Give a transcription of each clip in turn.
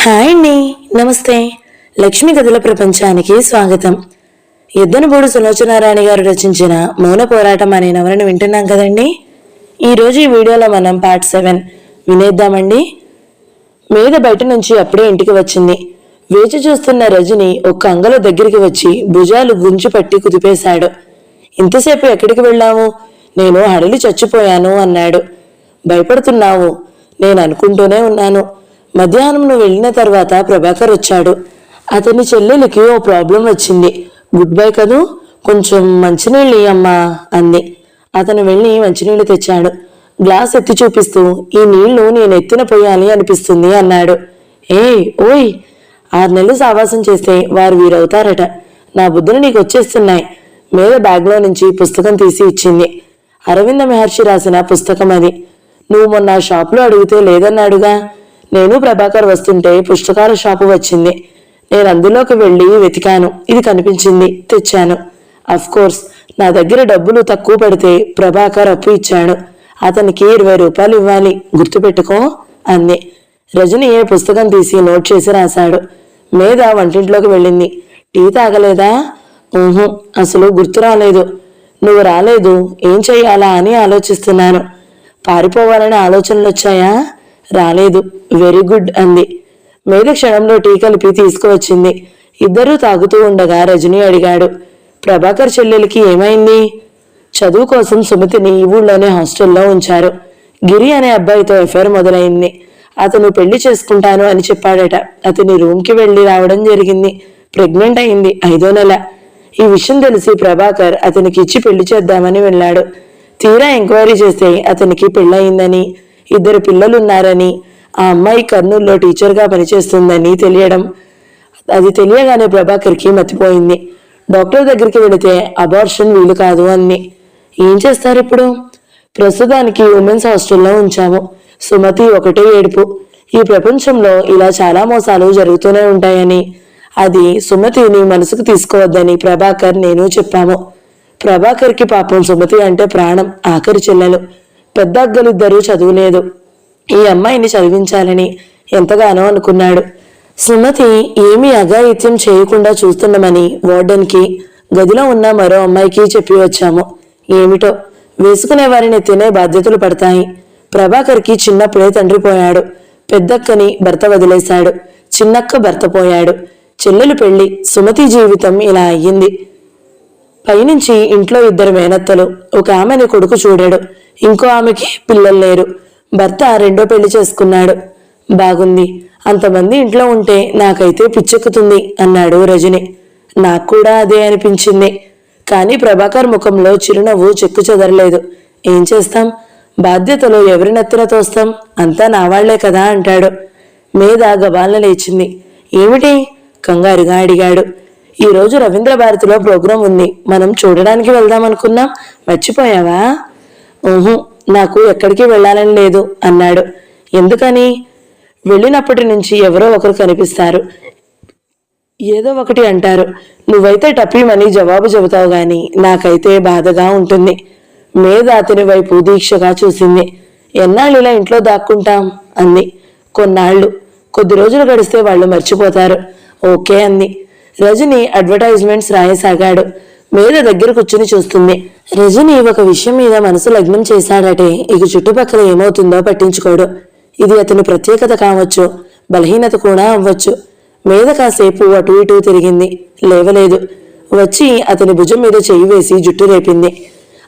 Hi అండి, నమస్తే. లక్ష్మీ కథల ప్రపంచానికి స్వాగతం. ఎద్దనబోడు సులోచనారాణి గారు రచించిన మౌన పోరాటం అనే నవలను వింటున్నాం కదండి. ఈరోజు ఈ వీడియోలో మనం పార్ట్ 7 వినేద్దామండి. మీద బయట నుంచి అప్పుడే ఇంటికి వచ్చింది. వేచి చూస్తున్న రజని ఒక్క అంగలో దగ్గరికి వచ్చి భుజాలు గుంజి పట్టి కుదిపేశాడు. ఇంతసేపు ఎక్కడికి వెళ్ళావు? నేను హడలి చచ్చిపోయాను అన్నాడు. భయపడుతున్నావు? నేను అనుకుంటూనే ఉన్నాను. మధ్యాహ్నం నువ్వు వెళ్ళిన తర్వాత ప్రభాకర్ వచ్చాడు. అతని చెల్లెలికి ఓ ప్రాబ్లం వచ్చింది. గుడ్ బై కదూ, కొంచెం మంచినీళ్ళు అమ్మా అంది. అతను వెళ్ళి మంచినీళ్ళు తెచ్చాడు. గ్లాస్ ఎత్తి చూపిస్తూ, ఈ నీళ్లు నేను ఎత్తిన పోయాలి అనిపిస్తుంది అన్నాడు. ఓయ్ 6 నెలలు సావాసం చేస్తే వారు వీరవుతారట. నా బుద్ధులు నీకు వచ్చేస్తున్నాయి. మీద బ్యాగ్లో నుంచి పుస్తకం తీసి ఇచ్చింది. అరవింద మహర్షి రాసిన పుస్తకం అది. నువ్వు మొన్న షాపులో అడిగితే లేదన్నాడుగా. నేను ప్రభాకర్ వస్తుంటే పుస్తకాల షాపు వచ్చింది. నేను అందులోకి వెళ్ళి వెతికాను. ఇది కనిపించింది, తెచ్చాను. కోర్స్ నా దగ్గర డబ్బులు తక్కువ పడితే ప్రభాకర్ అప్పు ఇచ్చాడు. అతనికి 20 రూపాయలు ఇవ్వాలి, గుర్తుపెట్టుకో అంది. రజని ఏ పుస్తకం తీసి నోట్ చేసి రాశాడు. మీద వంటింట్లోకి వెళ్ళింది. టీ తాగలేదా? అసలు గుర్తు రాలేదు. నువ్వు రాలేదు, ఏం చెయ్యాలా అని ఆలోచిస్తున్నాను. పారిపోవాలని ఆలోచనలు వచ్చాయా? రాలేదు. వెరీ గుడ్ అంది. మీద క్షణంలో టీ కలిపి తీసుకువచ్చింది. ఇద్దరూ తాగుతూ ఉండగా రజని అడిగాడు, ప్రభాకర్ చెల్లెలికి ఏమైంది? చదువు కోసం సుమతిని ఈ ఊళ్ళోనే హాస్టల్లో ఉంచారు. గిరి అనే అబ్బాయితో ఎఫైర్ మొదలైంది. అతను పెళ్లి చేసుకుంటాను అని చెప్పాడట. అతని రూమ్కి వెళ్ళి రావడం జరిగింది. ప్రెగ్నెంట్ అయింది, 5వ నెల. ఈ విషయం తెలిసి ప్రభాకర్ అతనికి ఇచ్చి పెళ్లి చేద్దామని వెళ్ళాడు. తీరా ఎంక్వైరీ చేస్తే అతనికి పెళ్ళయిందని, 2 పిల్లలున్నారని, ఆ అమ్మాయి కర్నూలులో టీచర్గా పనిచేస్తుందని తెలియడం. అది తెలియగానే ప్రభాకర్కి మతిపోయింది. డాక్టర్ దగ్గరికి వెళితే అబార్షన్ వీలు కాదు అని. ఏం చేస్తారు ఇప్పుడు? ప్రస్తుతానికి ఉమెన్స్ హాస్టల్లో ఉంచాము. సుమతి ఒకటే ఏడుపు. ఈ ప్రపంచంలో ఇలా చాలా మోసాలు జరుగుతూనే ఉంటాయని, అది సుమతిని మనసుకు తీసుకోవద్దని ప్రభాకర్ నేను చెప్పాము. ప్రభాకర్కి పాపం సుమతి అంటే ప్రాణం. ఆఖరి చెల్లెలు. పెద్ద అగ్గలిద్దరూ చదువులేదు. ఈ అమ్మాయిని చదివించాలని ఎంతగానో అనుకున్నాడు. సుమతి ఏమీ అఘాయిత్యం చేయకుండా చూస్తున్నామని వార్డెన్కి, గదిలో ఉన్న మరో అమ్మాయికి చెప్పి వచ్చాము. ఏమిటో, వేసుకునే వారిని తినే బాధ్యతలు పడతాయి. ప్రభాకర్కి చిన్నప్పుడే తండ్రి పోయాడు. పెద్దక్కని భర్త వదిలేశాడు. చిన్నక్క భర్త పోయాడు. చెల్లెలు పెళ్లి. సుమతి జీవితం ఇలా అయ్యింది. పైనుంచి ఇంట్లో 2 మేనత్తలు. ఒక ఆమెని కొడుకు చూడాడు. ఇంకో ఆమెకి పిల్లలు లేరు. భర్త 2వ పెళ్లి చేసుకున్నాడు. బాగుంది. అంతమంది ఇంట్లో ఉంటే నాకైతే పిచ్చెక్కుతుంది అన్నాడు రజని. నాకు కూడా అదే అనిపించింది. కానీ ప్రభాకర్ ముఖంలో చిరునవ్వు చెక్కు చెదరలేదు. ఏం చేస్తాం, బాధ్యతలు ఎవరి నెత్తిన తోస్తాం, అంతా నా వాళ్లే కదా అంటాడు. మీద గబాలన లేచింది. ఏమిటి? కంగారుగా అడిగాడు. ఈరోజు రవీంద్ర భారతిలో ప్రోగ్రాం ఉంది, మనం చూడడానికి వెళ్దామనుకున్నాం, మర్చిపోయావా? నాకు ఎక్కడికి వెళ్ళాలని లేదు అన్నాడు. ఎందుకని? వెళ్ళినప్పటి నుంచి ఎవరో ఒకరు కనిపిస్తారు, ఏదో ఒకటి అంటారు. నువ్వైతే టపీమని జవాబు చెబుతావు గాని నాకైతే బాధగా ఉంటుంది. మీద అతని వైపు దీక్షగా చూసింది. ఎన్నాళ్ళు ఇలా ఇంట్లో దాక్కుంటాం అంది. కొన్నాళ్ళు. కొద్ది రోజులు గడిస్తే వాళ్ళు మర్చిపోతారు. ఓకే అంది. రజని అడ్వర్టైజ్మెంట్స్ రాయసాగాడు. మీద దగ్గర కూర్చుని చూస్తుంది. రజని ఒక విషయం మీద మనసు లగ్నం చేశాడటే ఇక చుట్టుపక్కల ఏమవుతుందో పట్టించుకోడు. ఇది అతని ప్రత్యేకత కావచ్చు, బలహీనత కూడా అవ్వచ్చు. మీద కాసేపు అటు ఇటు తిరిగింది. లేవలేదు. వచ్చి అతని భుజం మీద చెయ్యి వేసి జుట్టు రేపింది.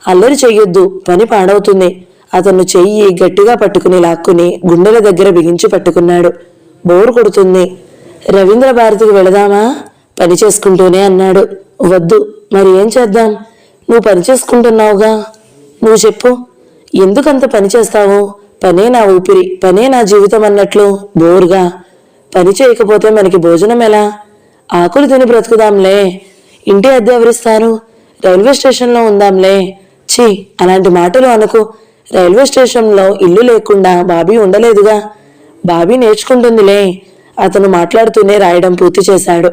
అల్లరి చెయ్యొద్దు, పని పాడవుతుంది. అతను చెయ్యి గట్టిగా పట్టుకుని లాక్కుని గుండెల దగ్గర బిగించి పట్టుకున్నాడు. బోరు కొడుతుంది. రవీంద్ర భారతికి వెళదామా? పని చేసుకుంటూనే అన్నాడు. వద్దు. మరి ఏం చేద్దాం? నువ్వు పని చేసుకుంటున్నావుగా, నువ్వు చెప్పు. ఎందుకంత పని చేస్తావు? పనే నా ఊపిరి, పనే నా జీవితం అన్నట్లు బోరుగా. పని చేయకపోతే మనకి భోజనం ఎలా? ఆకులు తిని బ్రతుకుదాంలే. ఇంటి అద్దె ఎవరిస్తారు? రైల్వే స్టేషన్లో ఉందాంలే. ఛీ, అలాంటి మాటలు అనుకో. రైల్వే స్టేషన్లో ఇల్లు లేకుండా బాబీ ఉండలేదుగా. బాబీ నేర్చుకుంటుందిలే. అతను మాట్లాడుతూనే రాయడం పూర్తి చేశాడు.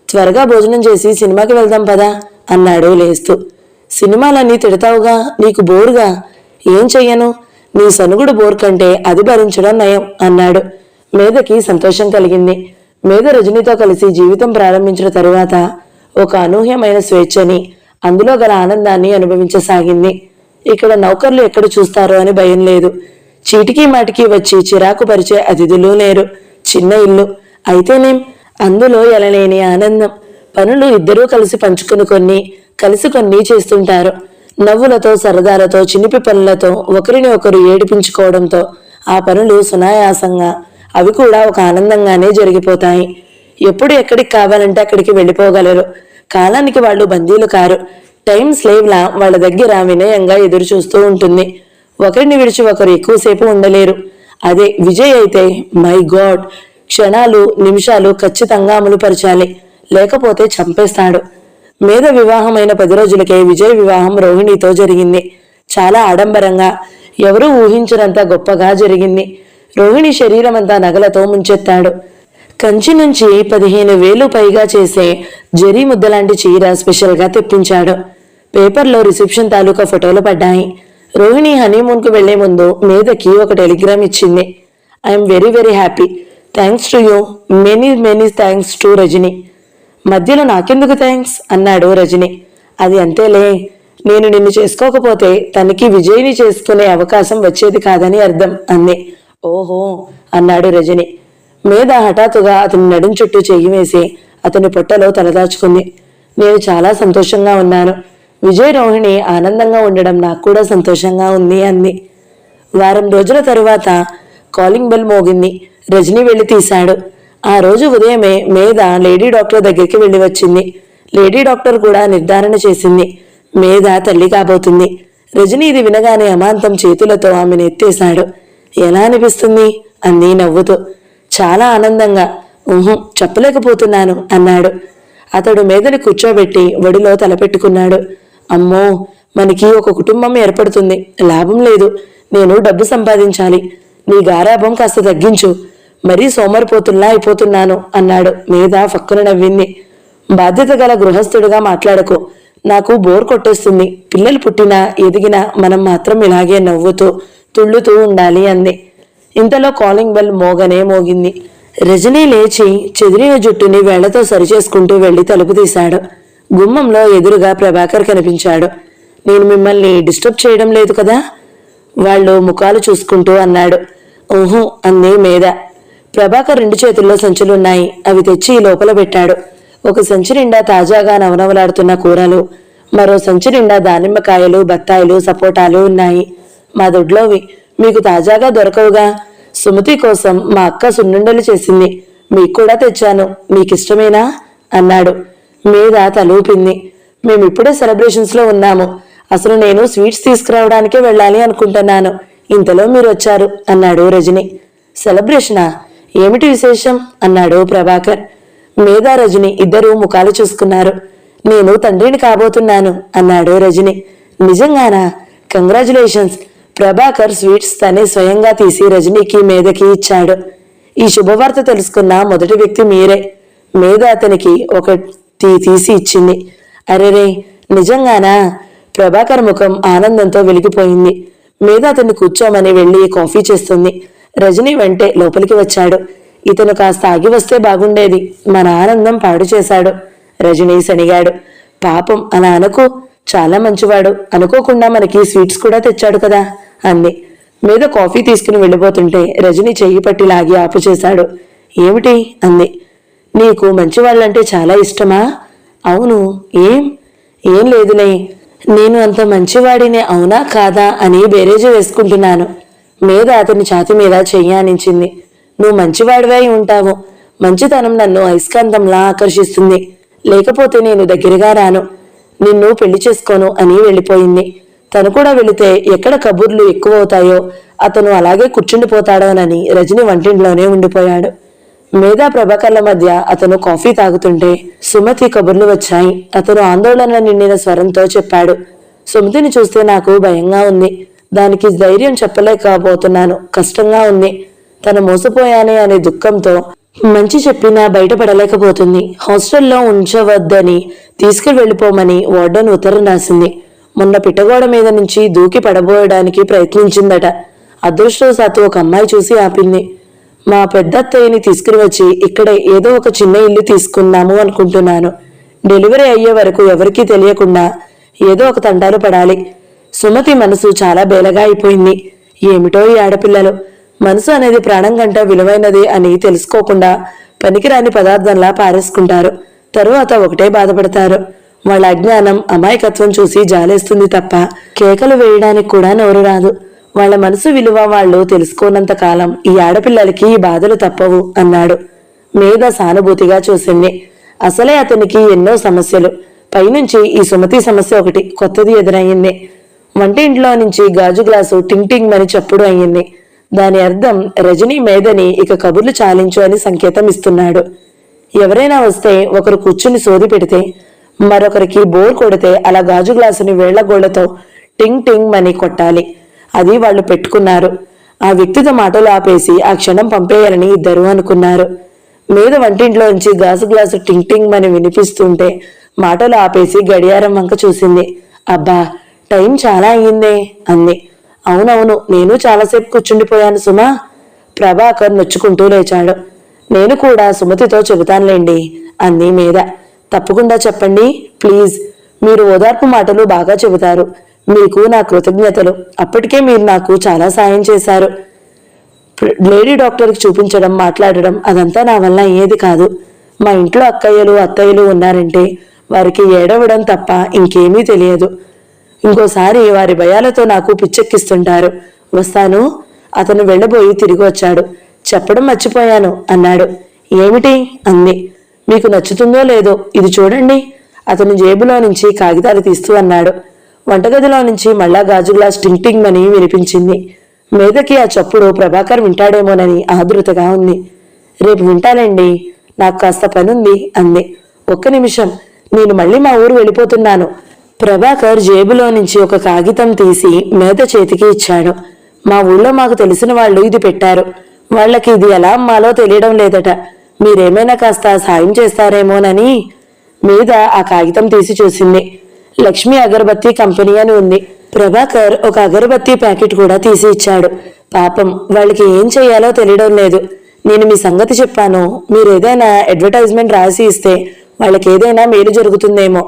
త్వరగా భోజనం చేసి సినిమాకి వెళ్దాం పదా అన్నాడు లేస్తూ. సినిమాలన్నీ తిడతావుగా, నీకు బోరుగా. ఏం చెయ్యను? నీ సనుగుడు బోర్ కంటే అది భరించడం నయం అన్నాడు. మేధకి సంతోషం కలిగింది. మేధ రజనీతో కలిసి జీవితం ప్రారంభించిన తరువాత ఒక అనూహ్యమైన స్వేచ్ఛని, అందులో గల ఆనందాన్ని అనుభవించసాగింది. ఇక్కడ నౌకర్లు ఎక్కడ చూస్తారో అని భయం లేదు. చీటికి మాటికి వచ్చి చిరాకు పరిచే అతిథులు లేరు. చిన్న ఇల్లు అయితేనేం, అందులో ఎలలేని ఆనందం. పనులు ఇద్దరూ కలిసి పంచుకుని కలిసి చేస్తుంటారు. నవ్వులతో, సరదాలతో, చిలిపి పనులతో, ఒకరిని ఒకరు ఏడిపించుకోవడంతో ఆ పనులు సునాయాసంగా, అవి కూడా ఒక ఆనందంగానే జరిగిపోతాయి. ఎప్పుడు ఎక్కడికి కావాలంటే అక్కడికి వెళ్ళిపోగలరు. కాలానికి వాళ్ళు బందీలు కారు. టైం స్లేవ్లా వాళ్ళ దగ్గర వినయంగా ఎదురు చూస్తూ ఉంటుంది. ఒకరిని విడిచి ఒకరు ఎక్కువసేపు ఉండలేరు. అదే విజయ్ అయితే మై గాడ్, క్షణాలు నిమిషాలు ఖచ్చితంగా అమలుపరచాలి, లేకపోతే చంపేస్తాడు. మేధ వివాహమైన 10 రోజులకే విజయ్ వివాహం రోహిణితో జరిగింది. చాలా ఆడంబరంగా, ఎవరూ ఊహించినంత గొప్పగా జరిగింది. రోహిణి శరీరం అంతా నగలతో ముంచెత్తాడు. కంచి నుంచి 15,000 పైగా చేసే జరీ ముద్దలాంటి చీర స్పెషల్గా తెప్పించాడు. పేపర్లో రిసెప్షన్ తాలూకా ఫోటోలు పడ్డాయి. రోహిణి హనీమూన్కు వెళ్లే ముందు మేధకి ఒక టెలిగ్రామ్ ఇచ్చింది. I'm very very happy. Thanks to you. Many thanks to Rajani. మధ్యలో నాకెందుకు థ్యాంక్స్ అన్నాడు రజని. అది అంతేలే, నేను నిన్ను చేసుకోకపోతే తనకి విజయ్ని చేసుకునే అవకాశం వచ్చేది కాదని అర్థం అంది. ఓహో అన్నాడు రజని. మేధ హఠాత్తుగా అతని నడుం చుట్టూ చెయ్యి వేసి అతని పొట్టలో తలదాచుకుంది. నేను చాలా సంతోషంగా ఉన్నాను. విజయ్ రోహిణి ఆనందంగా ఉండడం నాకు కూడా సంతోషంగా ఉంది అంది. వారం రోజుల తరువాత కాలింగ్ బెల్ మోగింది. రజని వెళ్లి తీశాడు. ఆ రోజు ఉదయమే మేధ లేడీ డాక్టర్ దగ్గరికి వెళ్లి వచ్చింది. లేడీ డాక్టర్ కూడా నిర్ధారణ చేసింది, మేధ తల్లి కాబోతుంది. రజని ఇది వినగానే అమాంతం చేతులతో ఆమెను ఎత్తేశాడు. ఎలా అనిపిస్తుంది అంది నవ్వుతూ. చాలా ఆనందంగా. చెప్పలేకపోతున్నాను అన్నాడు. అతడు మేధని కూర్చోబెట్టి ఒడిలో తలపెట్టుకున్నాడు. అమ్మో, మనకి ఒక కుటుంబం ఏర్పడుతుంది. లాభం లేదు. నేను డబ్బు సంపాదించాలి. నీ గారాభం కాస్త తగ్గించు. మరీ సోమరిపోతుల్లా అయిపోతున్నాను అన్నాడు. మేధ ఫక్కున నవ్వింది. బాధ్యత గల గృహస్థుడిగా మాట్లాడకు. నాకు బోర్ కొట్టేస్తుంది. పిల్లలు పుట్టినా ఎదిగినా మనం మాత్రం ఇలాగే నవ్వుతూ తుళ్ళుతూ ఉండాలి అంది. ఇంతలో కాలింగ్ బెల్ మోగింది. రజనీ లేచి చెదిరిన జుట్టుని వేళ్లతో సరిచేసుకుంటూ వెళ్లి తలుపు తీశాడు. గుమ్మంలో ఎదురుగా ప్రభాకర్ కనిపించాడు. నేను మిమ్మల్ని డిస్టర్బ్ చేయడం లేదు కదా? వాళ్ళు ముఖాలు చూసుకుంటూ అన్నాడు. ఊహు అంది మేధ. ప్రభాకర్ 2 చేతుల్లో సంచులున్నాయి. అవి తెచ్చి లోపల పెట్టాడు. ఒక సంచి నిండా తాజాగా నవనవలాడుతున్న కూరలు, మరో సంచి నిండా దానిమ్మకాయలు, బత్తాయిలు, సపోటాలు ఉన్నాయి. మా దొడ్లోవి మీకు తాజాగా దొరకవుగా. సుమతి కోసం మా అక్క సున్నుండలు చేసింది. మీకు కూడా తెచ్చాను. మీకిష్టమేనా అన్నాడు. మీద తలూపింది. మేమిప్పుడే సెలబ్రేషన్స్ లో ఉన్నాము. అసలు నేను స్వీట్స్ తీసుకురావడానికే వెళ్ళాలి అనుకుంటున్నాను. ఇంతలో మీరు వచ్చారు అన్నాడు రజని. సెలబ్రేషనా? ఏమిటి విశేషం అన్నాడు ప్రభాకర్. మీద రజని ఇద్దరూ ముఖాలు చూసుకున్నారు. నేను తండ్రిని కాబోతున్నాను అన్నాడు రజని. నిజంగానా? కంగ్రాచులేషన్స్. ప్రభాకర్ స్వీట్స్ తనే స్వయంగా తీసి రజనీకి మేధకి ఇచ్చాడు. ఈ శుభవార్త తెలుసుకున్న మొదటి వ్యక్తి మీరే. మేధ అతనికి ఒకటి తీసి ఇచ్చింది. అరెరే, నిజంగానా? ప్రభాకర్ ముఖం ఆనందంతో వెలిగిపోయింది. మేధ అతన్ని కూర్చోమని వెళ్లి కాఫీ చేస్తుంది. రజనీ వెంటే లోపలికి వచ్చాడు. ఇతను కాస్త ఆగి వస్తే బాగుండేది. మన ఆనందం పాడు చేశాడు. రజనీ సనిగాడు. పాపం అలా అనుకో, చాలా మంచివాడు. అనుకోకుండా మనకి స్వీట్స్ కూడా తెచ్చాడు కదా అంది. మీద కాఫీ తీసుకుని వెళ్ళిపోతుంటే రజనీ చెయ్యి పట్టి లాగి ఆపు చేశాడు. ఏమిటి అంది. నీకు మంచివాళ్ళంటే చాలా ఇష్టమా? అవును. ఏం లేదులే. నేను అంత మంచివాడినే అవునా కాదా అని బేరేజు వేసుకుంటున్నాను. మీద అతని ఛాతి మీద చెయ్యానించింది. నువ్వు మంచివాడివై ఉంటావు. మంచితనం నన్ను అయస్కాంతంలా ఆకర్షిస్తుంది. లేకపోతే నేను దగ్గరగా రాను. నిన్ను పెళ్లి చేసుకోను అని వెళ్ళిపోయింది. తను కూడా వెళితే ఎక్కడ కబుర్లు ఎక్కువవుతాయో అతను అలాగే కూర్చుండిపోతాడోనని రజని వంటింట్లోనే ఉండిపోయాడు. మేధా ప్రభాకర్ల మధ్య అతను కాఫీ తాగుతుంటే సుమతి కబుర్లు వచ్చాయి. అతను ఆందోళన నిండిన స్వరంతో చెప్పాడు. సుమతిని చూస్తే నాకు భయంగా ఉంది. దానికి ధైర్యం చెప్పలేకపోతున్నాను. కష్టంగా ఉంది. తను మోసపోయానే అనే దుఃఖంతో మంచి చెప్పినా బయటపడలేకపోతుంది. హాస్టల్లో ఉంచవద్దని తీసుకువెళ్ళిపోమని వార్డెన్ ఉత్తరం రాసింది. మొన్న పిట్టగోడ మీద నుంచి దూకి పడబోయడానికి ప్రయత్నించిందట. అదృష్టవశాత్తు ఒక అమ్మాయి చూసి ఆపింది. మా పెద్దత్తయ్యని తీసుకుని వచ్చి ఇక్కడే ఏదో ఒక చిన్న ఇల్లు తీసుకుందాము అనుకుంటున్నాను. డెలివరీ అయ్యే వరకు ఎవరికీ తెలియకుండా ఏదో ఒక తంటాలు పడాలి. సుమతి మనసు చాలా బేలగా అయిపోయింది. ఏమిటో ఈ ఆడపిల్లలు, మనసు అనేది ప్రాణం కంటే విలువైనది అని తెలుసుకోకుండా పనికిరాని పదార్థంలా పారేసుకుంటారు. తరువాత ఒకటే బాధపడతారు. వాళ్ళ అజ్ఞానం, అమాయకత్వం చూసి జాలేస్తుంది తప్ప కేకలు వేయడానికి కూడా నోరు రాదు. వాళ్ళ మనసు విలువ వాళ్ళు తెలుసుకోనంత కాలం ఈ ఆడపిల్లలకి ఈ బాధలు తప్పవు అన్నాడు. మీద సానుభూతిగా చూసింది. అసలే అతనికి ఎన్నో సమస్యలు, పైనుంచి ఈ సుమతి సమస్య ఒకటి కొత్తది ఎదురయ్యింది. వంటింట్లో నుంచి గాజు గ్లాసు టింగ్ టింగ్ అని చప్పుడు అయ్యింది. దాని అర్థం రజనీ మేధని ఇక కబుర్లు చాలించు అని సంకేతం ఇస్తున్నాడు. ఎవరైనా వస్తే ఒకరు కూర్చుని సోది పెడితే మరొకరికి బోర్ కొడితే అలా గాజు గ్లాసుని వేళ్లగోళ్లతో టింగ్ టింగ్ అని కొట్టాలి. అది వాళ్ళు పెట్టుకున్నారు. ఆ వ్యక్తితో మాటలు ఆపేసి ఆ క్షణం పంపేయాలని ఇద్దరు అనుకున్నారు. మీద వంటింట్లోంచి గాజు గ్లాసు టింగ్ టింగ్ అని వినిపిస్తుంటే మాటలు ఆపేసి గడియారం వంక చూసింది. అబ్బా, టైం చాలా అయ్యిందే అంది. అవునవును, నేను చాలాసేపు కూర్చుండిపోయాను సుమా. ప్రభాకర్ నొచ్చుకుంటూ లేచాడు. నేను కూడా సుమతితో చెబుతానులేండి అంది మీద. తప్పకుండా చెప్పండి ప్లీజ్. మీరు ఓదార్పు మాటలు బాగా చెబుతారు. మీకు నా కృతజ్ఞతలు. అప్పటికే మీరు నాకు చాలా సాయం చేశారు. లేడీ డాక్టర్కి చూపించడం, మాట్లాడడం అదంతా నా వల్ల అయ్యేది కాదు. మా ఇంట్లో అక్కయ్యలు అత్తయ్యలు ఉన్నారంటే వారికి ఏడవడం తప్ప ఇంకేమీ తెలియదు. ఇంకోసారి వారి భయాలతో నాకు పిచ్చెక్కిస్తుంటారు. వస్తాను. అతను వెళ్ళబోయి తిరిగి వచ్చాడు. చెప్పడం మర్చిపోయాను అన్నాడు. ఏమిటి అంది. మీకు నచ్చుతుందో లేదో ఇది చూడండి. అతను జేబులో నుంచి కాగితాలు తీస్తూ అన్నాడు. వంటగదిలో నుంచి మళ్ళా గాజు గ్లాస్ టింగ్ టింగ్ అని వినిపించింది. మీదకి ఆ చప్పుడు ప్రభాకర్ వింటాడేమోనని ఆదురతగా ఉంది. రేపు వింటానండి, నాకు కాస్త పనుంది అంది. ఒక్క నిమిషం, నేను మళ్ళీ మా ఊరు వెళ్ళిపోతున్నాను. ప్రభాకర్ జేబులో నుంచి ఒక కాగితం తీసి మేత చేతికి ఇచ్చాడు. మా ఊళ్ళో మాకు తెలిసిన వాళ్ళు ఇది పెట్టారు. వాళ్ళకి ఇది ఎలా అమ్మాలో తెలియడం లేదట. మీరేమైనా కాస్త సాయం చేస్తారేమోనని. మీద ఆ కాగితం తీసి చూసింది. లక్ష్మి అగరబత్తి కంపెనీ అని ఉంది. ప్రభాకర్ ఒక అగరబత్తి ప్యాకెట్ కూడా తీసి ఇచ్చాడు. పాపం, వాళ్ళకి ఏం చెయ్యాలో తెలియడం లేదు. నేను మీ సంగతి చెప్పాను. మీరేదైనా అడ్వర్టైజ్మెంట్ రాసి ఇస్తే వాళ్ళకి ఏదైనా మేలు జరుగుతుందేమో.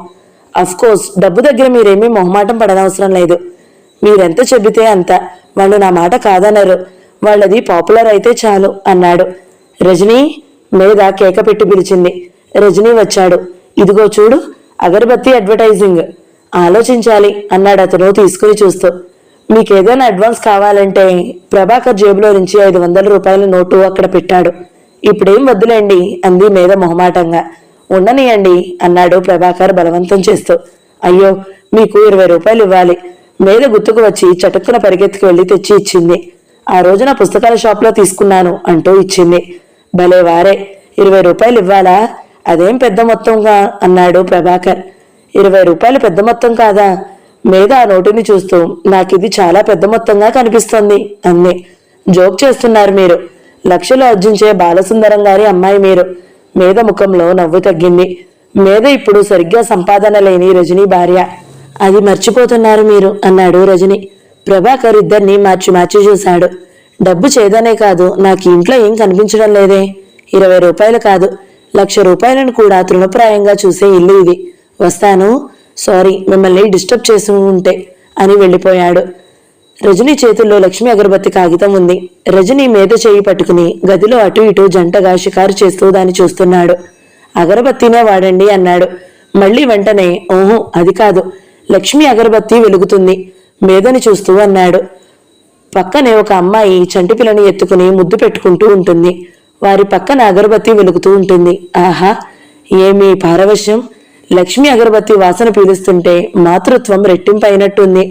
కోర్స్ డబ్బు దగ్గర మీరేమీ మొహమాటం పడనవసరం లేదు. మీరెంత చెబితే అంత. వాళ్ళు నా మాట కాదనరు. వాళ్ళది పాపులర్ అయితే చాలు అన్నాడు. రజనీ మీద కేక పెట్టి పిలిచింది. రజనీ వచ్చాడు. ఇదిగో చూడు, అగరబత్తి అడ్వర్టైజింగ్. ఆలోచించాలి అన్నాడు అతను తీసుకుని చూస్తూ. మీకేదైనా అడ్వాన్స్ కావాలంటే ప్రభాకర్ జేబులో నుంచి 500 రూపాయల నోటు అక్కడ పెట్టాడు. ఇప్పుడేం వద్దులేండి అంది మీద మొహమాటంగా. ఉండనియండి అన్నాడు ప్రభాకర్ బలవంతం చేస్తూ. అయ్యో, మీకు 20 రూపాయలు ఇవ్వాలి. మీద గుర్తుకు వచ్చి చటుక్కున పరిగెత్తుకు వెళ్లి తెచ్చి ఇచ్చింది. ఆ రోజున పుస్తకాల షాప్లో తీసుకున్నాను అంటూ ఇచ్చింది. భలే వారే, 20 రూపాయలు ఇవ్వాలా? అదేం పెద్ద మొత్తంగా అన్నాడు ప్రభాకర్. 20 రూపాయలు పెద్ద మొత్తం కాదా? మీద ఆ నోటుని చూస్తూ నాకిది చాలా పెద్ద మొత్తంగా కనిపిస్తోంది అంది. జోక్ చేస్తున్నారు మీరు. లక్షలు అర్జించే బాలసుందరం గారి అమ్మాయి మీరు. మీద ముఖంలో నవ్వు తగ్గింది. మీద ఇప్పుడు సరిగ్గా సంపాదన లేని రజనీ భార్య. అది మర్చిపోతున్నారు మీరు అన్నాడు రజని. ప్రభాకర్ ఇద్దరిని మార్చి మార్చి చూశాడు. డబ్బు చేదనే కాదు, నాకు ఇంట్లో ఏం కనిపించడం లేదే. 20 రూపాయలు కాదు, 1,00,000 రూపాయలను కూడా తృణప్రాయంగా చూసే ఇల్లు ఇది. వస్తాను. సారీ, మిమ్మల్ని డిస్టర్బ్ చేసి ఉంటే అని వెళ్ళిపోయాడు. రజనీ చేతుల్లో లక్ష్మి అగరబత్తి కాగితం ఉంది. రజనీ మీద చేయి పట్టుకుని గదిలో అటు ఇటు జంటగా షికారు చేస్తూ దాన్ని చూస్తున్నాడు. అగరబత్తినే వాడండి అన్నాడు. మళ్ళీ వెంటనే ఓహో అది కాదు, లక్ష్మి అగరబత్తి వెలుగుతుంది మేదని చూస్తూ అన్నాడు. పక్కనే ఒక అమ్మాయి చంటి పిల్లని ఎత్తుకుని ముద్దు పెట్టుకుంటూ ఉంటుంది. వారి పక్కన అగరబత్తి వెలుగుతూ ఉంటుంది. ఆహా, ఏమీ పారవశ్యం! లక్ష్మి అగరబత్తి వాసన పీలుస్తుంటే మాతృత్వం రెట్టింపైనట్టుంది.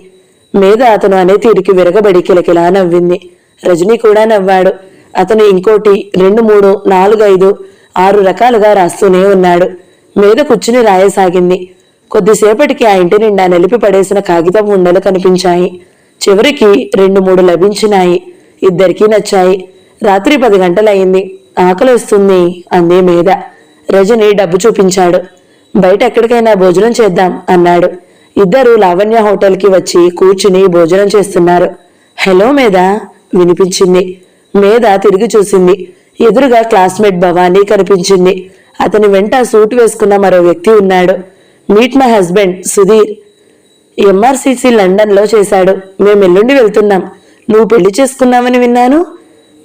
మీద అతను అనే తీరికి విరగబడి కిలకిలా నవ్వింది. రజనీ కూడా నవ్వాడు. అతను ఇంకోటి 2, 3, 4, 5, 6 రకాలుగా రాస్తూనే ఉన్నాడు. మీద కూర్చుని రాయసాగింది. కొద్దిసేపటికి ఆ ఇంటి నిండా నిలిపి పడేసిన కాగితం ఉండలు కనిపించాయి. చివరికి 2, 3 లభించినాయి. ఇద్దరికీ నచ్చాయి. రాత్రి 10 గంటలయింది. ఆకలిస్తుంది అంది మీద. రజని డబ్బు చూపించాడు. బయట ఎక్కడికైనా భోజనం చేద్దాం అన్నాడు. ఇద్దరు లావణ్య హోటల్కి వచ్చి కూర్చుని భోజనం చేస్తున్నారు. హలో మీద వినిపించింది. మేధ తిరిగి చూసింది. ఎదురుగా క్లాస్మేట్ భవానీ కనిపించింది. అతని వెంట సూట్ వేసుకున్న మరో వ్యక్తి ఉన్నాడు. Meet my husband Sudheer. MRCC లండన్లో చేశాడు. మేము ఎల్లుండి వెళ్తున్నాం. నువ్వు పెళ్లి చేసుకున్నావని విన్నాను.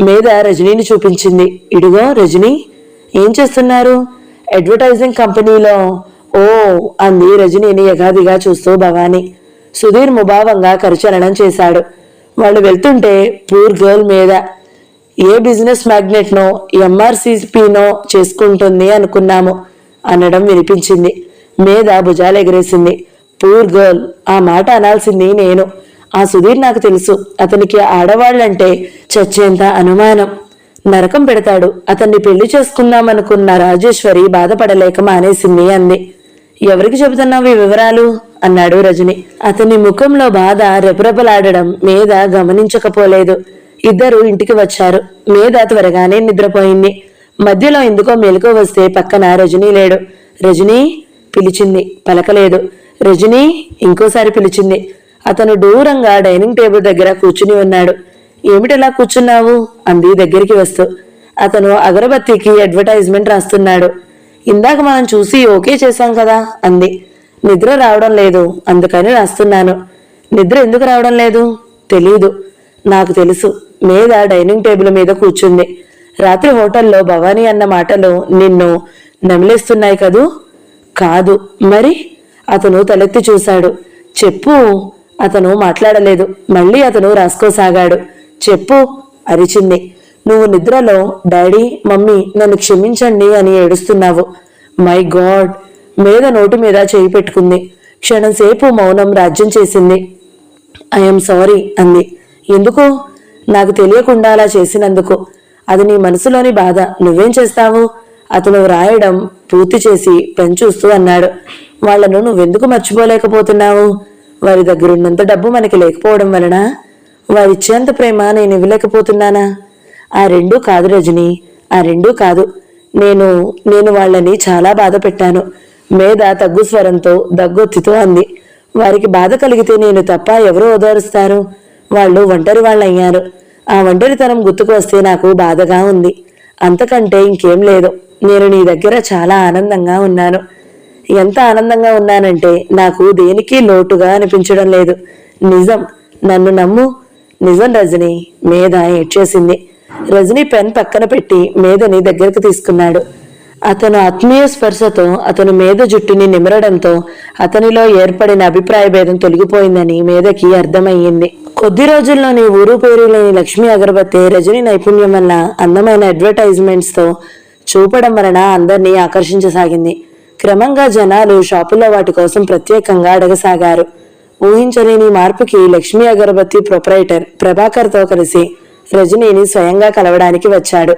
మేధ రజనీని చూపించింది. ఇడుగో రజనీ. ఏం చేస్తున్నారు? అడ్వర్టైజింగ్ కంపెనీలో. ఓ అంది రజనీని యగాదిగా చూస్తూ భవానీ. సుధీర్ ముభావంగా కరచలనం చేశాడు. వాళ్ళు వెళ్తుంటే పూర్ గర్ల్ మీద ఏ బిజినెస్ మ్యాగ్నెట్నో ఎంఆర్సీపీనో చేసుకుంటుంది అనుకున్నాము అనడం వినిపించింది. మేధ భుజాలు ఎగరేసింది. పూర్ గర్ల్, ఆ మాట అనాల్సింది నేను. ఆ సుధీర్ నాకు తెలుసు. అతనికి ఆడవాళ్లంటే చచ్చేంత అనుమానం. నరకం పెడతాడు. అతన్ని పెళ్లి చేసుకుందామనుకున్న రాజేశ్వరి బాధపడలేక మానేసింది అంది. ఎవరికి చెబుతున్నావు ఈ వివరాలు అన్నాడు రజని. అతని ముఖంలో బాధ రెపరెపలాడడం మేధ గమనించకపోలేదు. ఇద్దరు ఇంటికి వచ్చారు. మేధ త్వరగానే నిద్రపోయింది. మధ్యలో ఎందుకో మెలకువ వస్తే పక్కన రజనీ లేడు. రజనీ పిలిచింది, పలకలేదు. రజనీ ఇంకోసారి పిలిచింది. అతను దూరంగా డైనింగ్ టేబుల్ దగ్గర కూర్చుని ఉన్నాడు. ఏమిటలా కూర్చున్నావు అంది దగ్గరికి వస్తూ. అతను అగరబత్తికి అడ్వర్టైజ్మెంట్ రాస్తున్నాడు. ఇందాక మనం చూసి ఓకే చేశాం కదా అంది. నిద్ర రావడం లేదు, అందుకని రాస్తున్నాను. నిద్ర ఎందుకు రావడం లేదు? తెలీదు. నాకు తెలుసు. మేధ డైనింగ్ టేబుల్ మీద కూర్చుంది. రాత్రి హోటల్లో భవానీ అన్న మాటలు నిన్ను నమిలేస్తున్నాయి కదూ? కాదు. మరి? అతను తలెత్తి చూశాడు. చెప్పు. అతను మాట్లాడలేదు. మళ్ళీ అతను రాసుకోసాగాడు. చెప్పు అరిచింది. నువ్వు నిద్రలో డాడీ, మమ్మీ నన్ను క్షమించండి అని ఏడుస్తున్నావు. My God. మేధ నోటి మీద చేయి పెట్టుకుంది. క్షణంసేపు మౌనం రాజ్యం చేసింది. ఐఎమ్ సారీ అంది. ఎందుకు? నాకు తెలియకుండా అలా చేసినందుకు. అది నీ మనసులోని బాధ. నువ్వేం చేస్తావు? అతను వ్రాయడం పూర్తి చేసి పెంచూస్తూ అన్నాడు. వాళ్లను నువ్వెందుకు మర్చిపోలేకపోతున్నావు? వారి దగ్గరున్నంత డబ్బు మనకి లేకపోవడం వలన? వారిచ్చేంత ప్రేమ నేను ఇవ్వలేకపోతున్నానా? ఆ రెండూ కాదు రజనీ, ఆ రెండూ కాదు. నేను వాళ్ళని చాలా బాధ పెట్టాను. మేధ తగ్గు స్వరంతో దగ్గొత్తితో అంది. వారికి బాధ కలిగితే నేను తప్ప ఎవరు ఓదారుస్తారు? వాళ్ళు ఒంటరి వాళ్ళయ్యారు. ఆ ఒంటరితనం గుర్తుకు వస్తే నాకు బాధగా ఉంది. అంతకంటే ఇంకేం లేదు. నేను నీ దగ్గర చాలా ఆనందంగా ఉన్నాను. ఎంత ఆనందంగా ఉన్నానంటే నాకు దేనికి లోటుగా అనిపించడం లేదు. నిజం, నన్ను నమ్ము. నిజం రజనీ. మేధ ఏడ్చేసింది. రజనీ పెన్ పక్కన పెట్టి మేధని దగ్గరకు తీసుకున్నాడు. అతను ఆత్మీయ స్పర్శతో అతను మేధ జుట్టుని నిమరడంతో అతనిలో ఏర్పడిన అభిప్రాయ భేదం తొలగిపోయిందని మేధకి అర్థమయ్యింది. కొద్ది రోజుల్లోని ఊరు పేరు లేని లక్ష్మీ అగరబత్తి రజనీ నైపుణ్యం వల్ల అందమైన అడ్వర్టైజ్మెంట్స్ తో చూపడం వలన అందరినీ ఆకర్షించసాగింది. క్రమంగా జనాలు షాపుల్లో వాటి కోసం ప్రత్యేకంగా అడగసాగారు. ఊహించలేని మార్పుకి లక్ష్మీ అగరబత్తి ప్రొపరైటర్ ప్రభాకర్తో కలిసి రజనీని స్వయంగా కలవడానికి వచ్చాడు.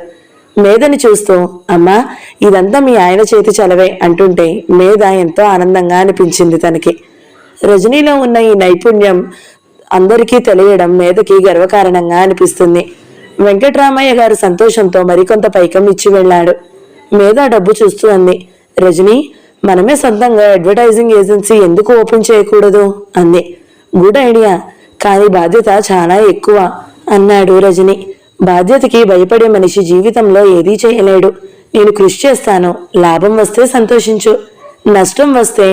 మేధని చూస్తూ, అమ్మా ఇదంతా మీ ఆయన చేతి చలవే అంటుంటే మేధ ఎంతో ఆనందంగా అనిపించింది తనకి. రజనీలో ఉన్న ఈ నైపుణ్యం అందరికీ తెలియడం మేధకి గర్వకారణంగా అనిపిస్తుంది. వెంకట్రామయ్య గారు సంతోషంతో మరికొంత పైకం ఇచ్చి వెళ్ళాడు. మేధ డబ్బు చూస్తూ అంది. రజనీ, మనమే సొంతంగా అడ్వర్టైజింగ్ ఏజెన్సీ ఎందుకు ఓపెన్ చేయకూడదు అంది. గుడ్ ఐడియా, కానీ బాధ్యత చాలా ఎక్కువ అన్నాడు రజనీ. బాధ్యతకి భయపడే మనిషి జీవితంలో ఏదీ చేయలేడు. నేను కృషి చేస్తాను. లాభం వస్తే సంతోషించు, నష్టం వస్తే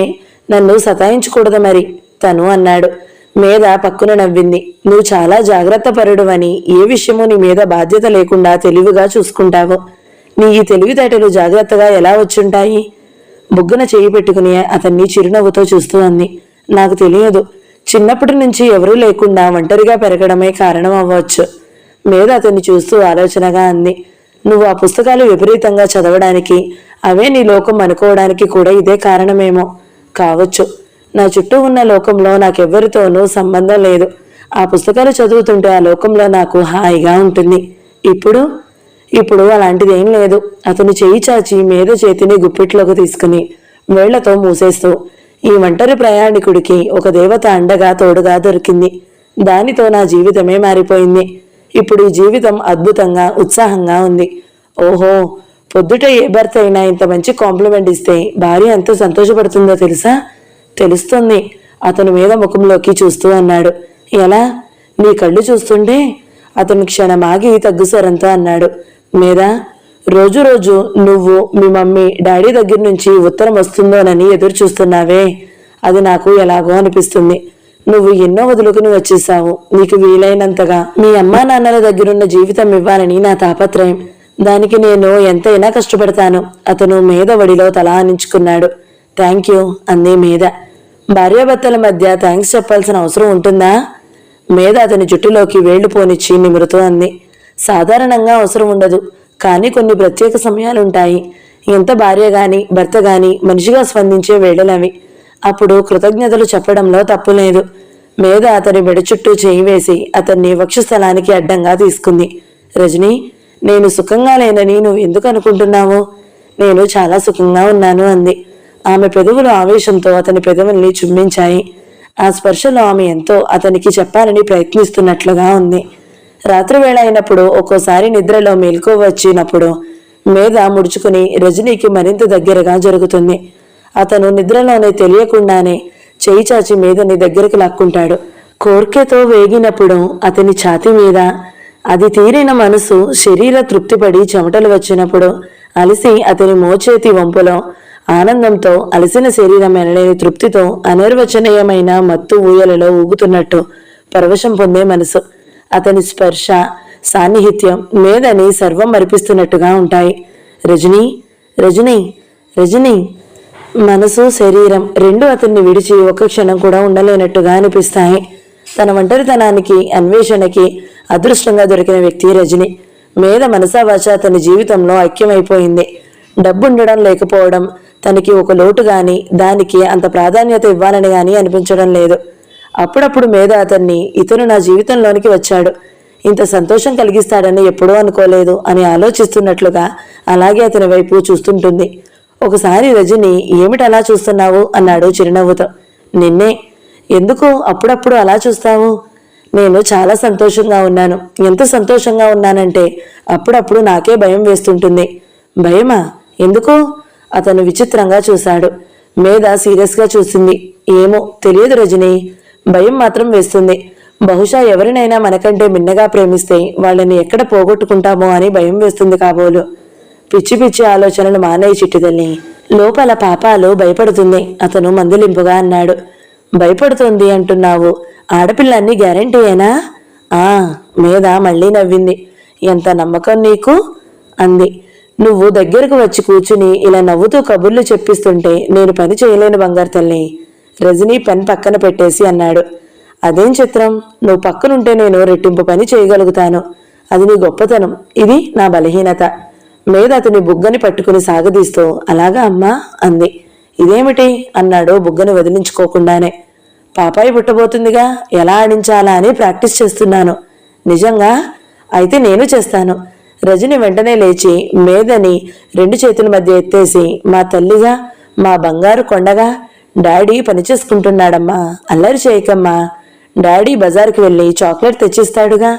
నన్ను సతాయించకూడదు మరి తను అన్నాడు. మేధ పక్కున నవ్వింది. నువ్వు చాలా జాగ్రత్త పరుడువని, ఏ విషయమూ నీ మీద బాధ్యత లేకుండా తెలివిగా చూసుకుంటావు. నీ ఈ తెలివితేటలు జాగ్రత్తగా ఎలా వచ్చుంటాయి? బుగ్గన చేయి పెట్టుకుని అతన్ని చిరునవ్వుతో చూస్తూ అంది. నాకు తెలియదు. చిన్నప్పటి నుంచి ఎవరూ లేకుండా ఒంటరిగా పెరగడమే కారణం అవ్వచ్చు. మేధ అతన్ని చూస్తూ ఆలోచనగా అంది. నువ్వు ఆ పుస్తకాలు విపరీతంగా చదవడానికి, అవే నీ లోకం అనుకోవడానికి కూడా ఇదే కారణమేమో కావచ్చు. నా చుట్టూ ఉన్న లోకంలో నాకెవ్వరితోనూ సంబంధం లేదు. ఆ పుస్తకాలు చదువుతుంటే ఆ లోకంలో నాకు హాయిగా ఉంటుంది. ఇప్పుడు అలాంటిదేం లేదు. అతను చేయి చాచి మేధ చేతిని గుప్పిట్లోకి తీసుకుని వేళ్లతో మూసేస్తూ, ఈ ఒంటరి ప్రయాణికుడికి ఒక దేవత అండగా తోడుగా దొరికింది. దానితో నా జీవితమే మారిపోయింది. ఇప్పుడు ఈ జీవితం అద్భుతంగా ఉత్సాహంగా ఉంది. ఓహో, పొద్దుట ఏ భర్త అయినా ఇంత మంచి కాంప్లిమెంట్ ఇస్తే భార్య ఎంత సంతోషపడుతుందో తెలుసా? తెలుస్తుంది. అతను మీద ముఖంలోకి చూస్తూ అన్నాడు. ఎలా? నీ కళ్ళు చూస్తుంటే అతను క్షణమాగి తగ్గుస్వరంతో అన్నాడు, మీద రోజు రోజు నువ్వు మీ మమ్మీ డాడీ దగ్గర నుంచి ఉత్తరం వస్తుందోనని ఎదురు చూస్తున్నావే, అది నాకు ఎలాగో అనిపిస్తుంది. నువ్వు ఎన్నో వదులుకుని వచ్చేసావు. నీకు వీలైనంతగా మీ అమ్మా నాన్నల దగ్గరున్న జీవితం ఇవ్వాలని నా తాపత్రయం. దానికి నేను ఎంతైనా కష్టపడతాను. అతను మీద వడిలో తల ఆనించుకున్నాడు. థ్యాంక్ యూ అంది మీద. భార్యాభర్తల మధ్య థ్యాంక్స్ చెప్పాల్సిన అవసరం ఉంటుందా? మీద అతని జుట్టులోకి వేళ్లు పోనిచ్చి నిమురుతూ అంది. సాధారణంగా అవసరం ఉండదు, కానీ కొన్ని ప్రత్యేక సమయాలుంటాయి. ఎంత భార్య గాని భర్త గాని మనిషిగా స్పందించే వేళలవి. అప్పుడు కృతజ్ఞతలు చెప్పడంలో తప్పు లేదు. మీద అతని మెడ చుట్టూ చేయి వేసి అతన్ని వక్షస్థలానికి అడ్డంగా తీసుకుంది. రజని, నేను సుఖంగా లేనని నువ్వు ఎందుకు అనుకుంటున్నావు? నేను చాలా సుఖంగా ఉన్నాను అంది. ఆమె పెదవులు ఆవేశంతో అతని పెదవుల్ని చుమ్మించాయి. ఆ స్పర్శలో ఆమె ఎంతో అతనికి చెప్పాలని ప్రయత్నిస్తున్నట్లుగా ఉంది. రాత్రివేళ అయినప్పుడు ఒక్కోసారి నిద్రలో మెలకువ వచ్చినప్పుడు మీద ముడుచుకుని రజనీకి మరింత దగ్గరగా జరుగుతుంది. అతను నిద్రలోనే తెలియకుండానే చేయి చాచి మీదని దగ్గరకు లాక్కుంటాడు. కోర్కెతో వేగినప్పుడు అతని ఛాతీ మీద, అది తీరిన మనసు శరీర తృప్తిపడి చెమటలు వచ్చినప్పుడు అలసి అతని మోచేతి వంపులో ఆనందంతో, అలసిన శరీరం ఎనలేని తృప్తితో అనిర్వచనీయమైన మత్తు ఊయలలో ఊగుతున్నట్టు పరవశం పొందే మనసు. అతని స్పర్శ, సాన్నిహిత్యం మీదని సర్వం మరిపిస్తున్నట్టుగా ఉంటాయి. రజనీ, రజనీ, రజనీ. మనసు శరీరం రెండు అతన్ని విడిచి ఒక్క క్షణం కూడా ఉండలేనట్టుగా అనిపిస్తాయి. తన ఒంటరితనానికి, అన్వేషణకి అదృష్టంగా దొరికిన వ్యక్తి రజని. మీద మనసావాచ తన జీవితంలో ఐక్యమైపోయింది. డబ్బుండడం లేకపోవడం తనకి ఒక లోటు గాని, దానికి అంత ప్రాధాన్యత ఇవ్వాలని గాని అనిపించడం లేదు. అప్పుడప్పుడు మీద అతన్ని, ఇతను నా జీవితంలోనికి వచ్చాడు, ఇంత సంతోషం కలిగిస్తాడని ఎప్పుడూ అనుకోలేదు అని ఆలోచిస్తున్నట్లుగా అలాగే అతని వైపు చూస్తుంటుంది. ఒకసారి రజని, ఏమిటి అలా చూస్తున్నావు అన్నాడు చిరునవ్వుతో. నిన్నే. ఎందుకు అప్పుడప్పుడు అలా చూస్తావు? నేను చాలా సంతోషంగా ఉన్నాను. ఎంత సంతోషంగా ఉన్నానంటే అప్పుడప్పుడు నాకే భయం వేస్తుంటుంది. భయమా? ఎందుకు? అతను విచిత్రంగా చూశాడు. మీద సీరియస్గా చూసింది. ఏమో తెలియదు రజని, భయం మాత్రం వేస్తుంది. బహుశా ఎవరినైనా మనకంటే మిన్నగా ప్రేమిస్తే వాళ్ళని ఎక్కడ పోగొట్టుకుంటామో అని భయం వేస్తుంది కాబోలు. పిచ్చి పిచ్చి ఆలోచనలు మానేయి చిట్టిదల్ని. లోపల పాపాలు భయపడుతుంది అతను మందులింపుగా అన్నాడు. భయపడుతుంది అంటున్నావు, ఆడపిల్లన్ని గ్యారంటీయేనా? మీద మళ్ళీ నవ్వింది. ఎంత నమ్మకం నీకు అంది. నువ్వు దగ్గరకు వచ్చి కూర్చుని ఇలా నవ్వుతూ కబుర్లు చెప్పిస్తుంటే నేను పని చేయలేను బంగారు తల్లి. రజనీ పెన్ పక్కన పెట్టేసి అన్నాడు. అదేం చిత్రం, నువ్వు పక్కనుంటే నేను రెట్టింపు పని చేయగలుగుతాను. అది నీ గొప్పతనం, ఇది నా బలహీనత. మీద అతని బుగ్గని పట్టుకుని సాగదీస్తూ, అలాగా అమ్మా అంది. ఇదేమిటి అన్నాడు బుగ్గని వదిలించుకోకుండానే. పాపాయి పుట్టబోతుందిగా, ఎలా ఆడించాలా అని ప్రాక్టీస్ చేస్తున్నాను. నిజంగా? అయితే నేను చేస్తాను. రజని వెంటనే లేచి మేదని రెండు చేతుల మధ్య ఎత్తేసి, మా తల్లిగా, మా బంగారు కొండగా, డాడీ పనిచేసుకుంటున్నాడమ్మా, అల్లరి చేయకమ్మా. డాడీ బజార్కి వెళ్ళి చాక్లెట్ తెచ్చిస్తాడుగా,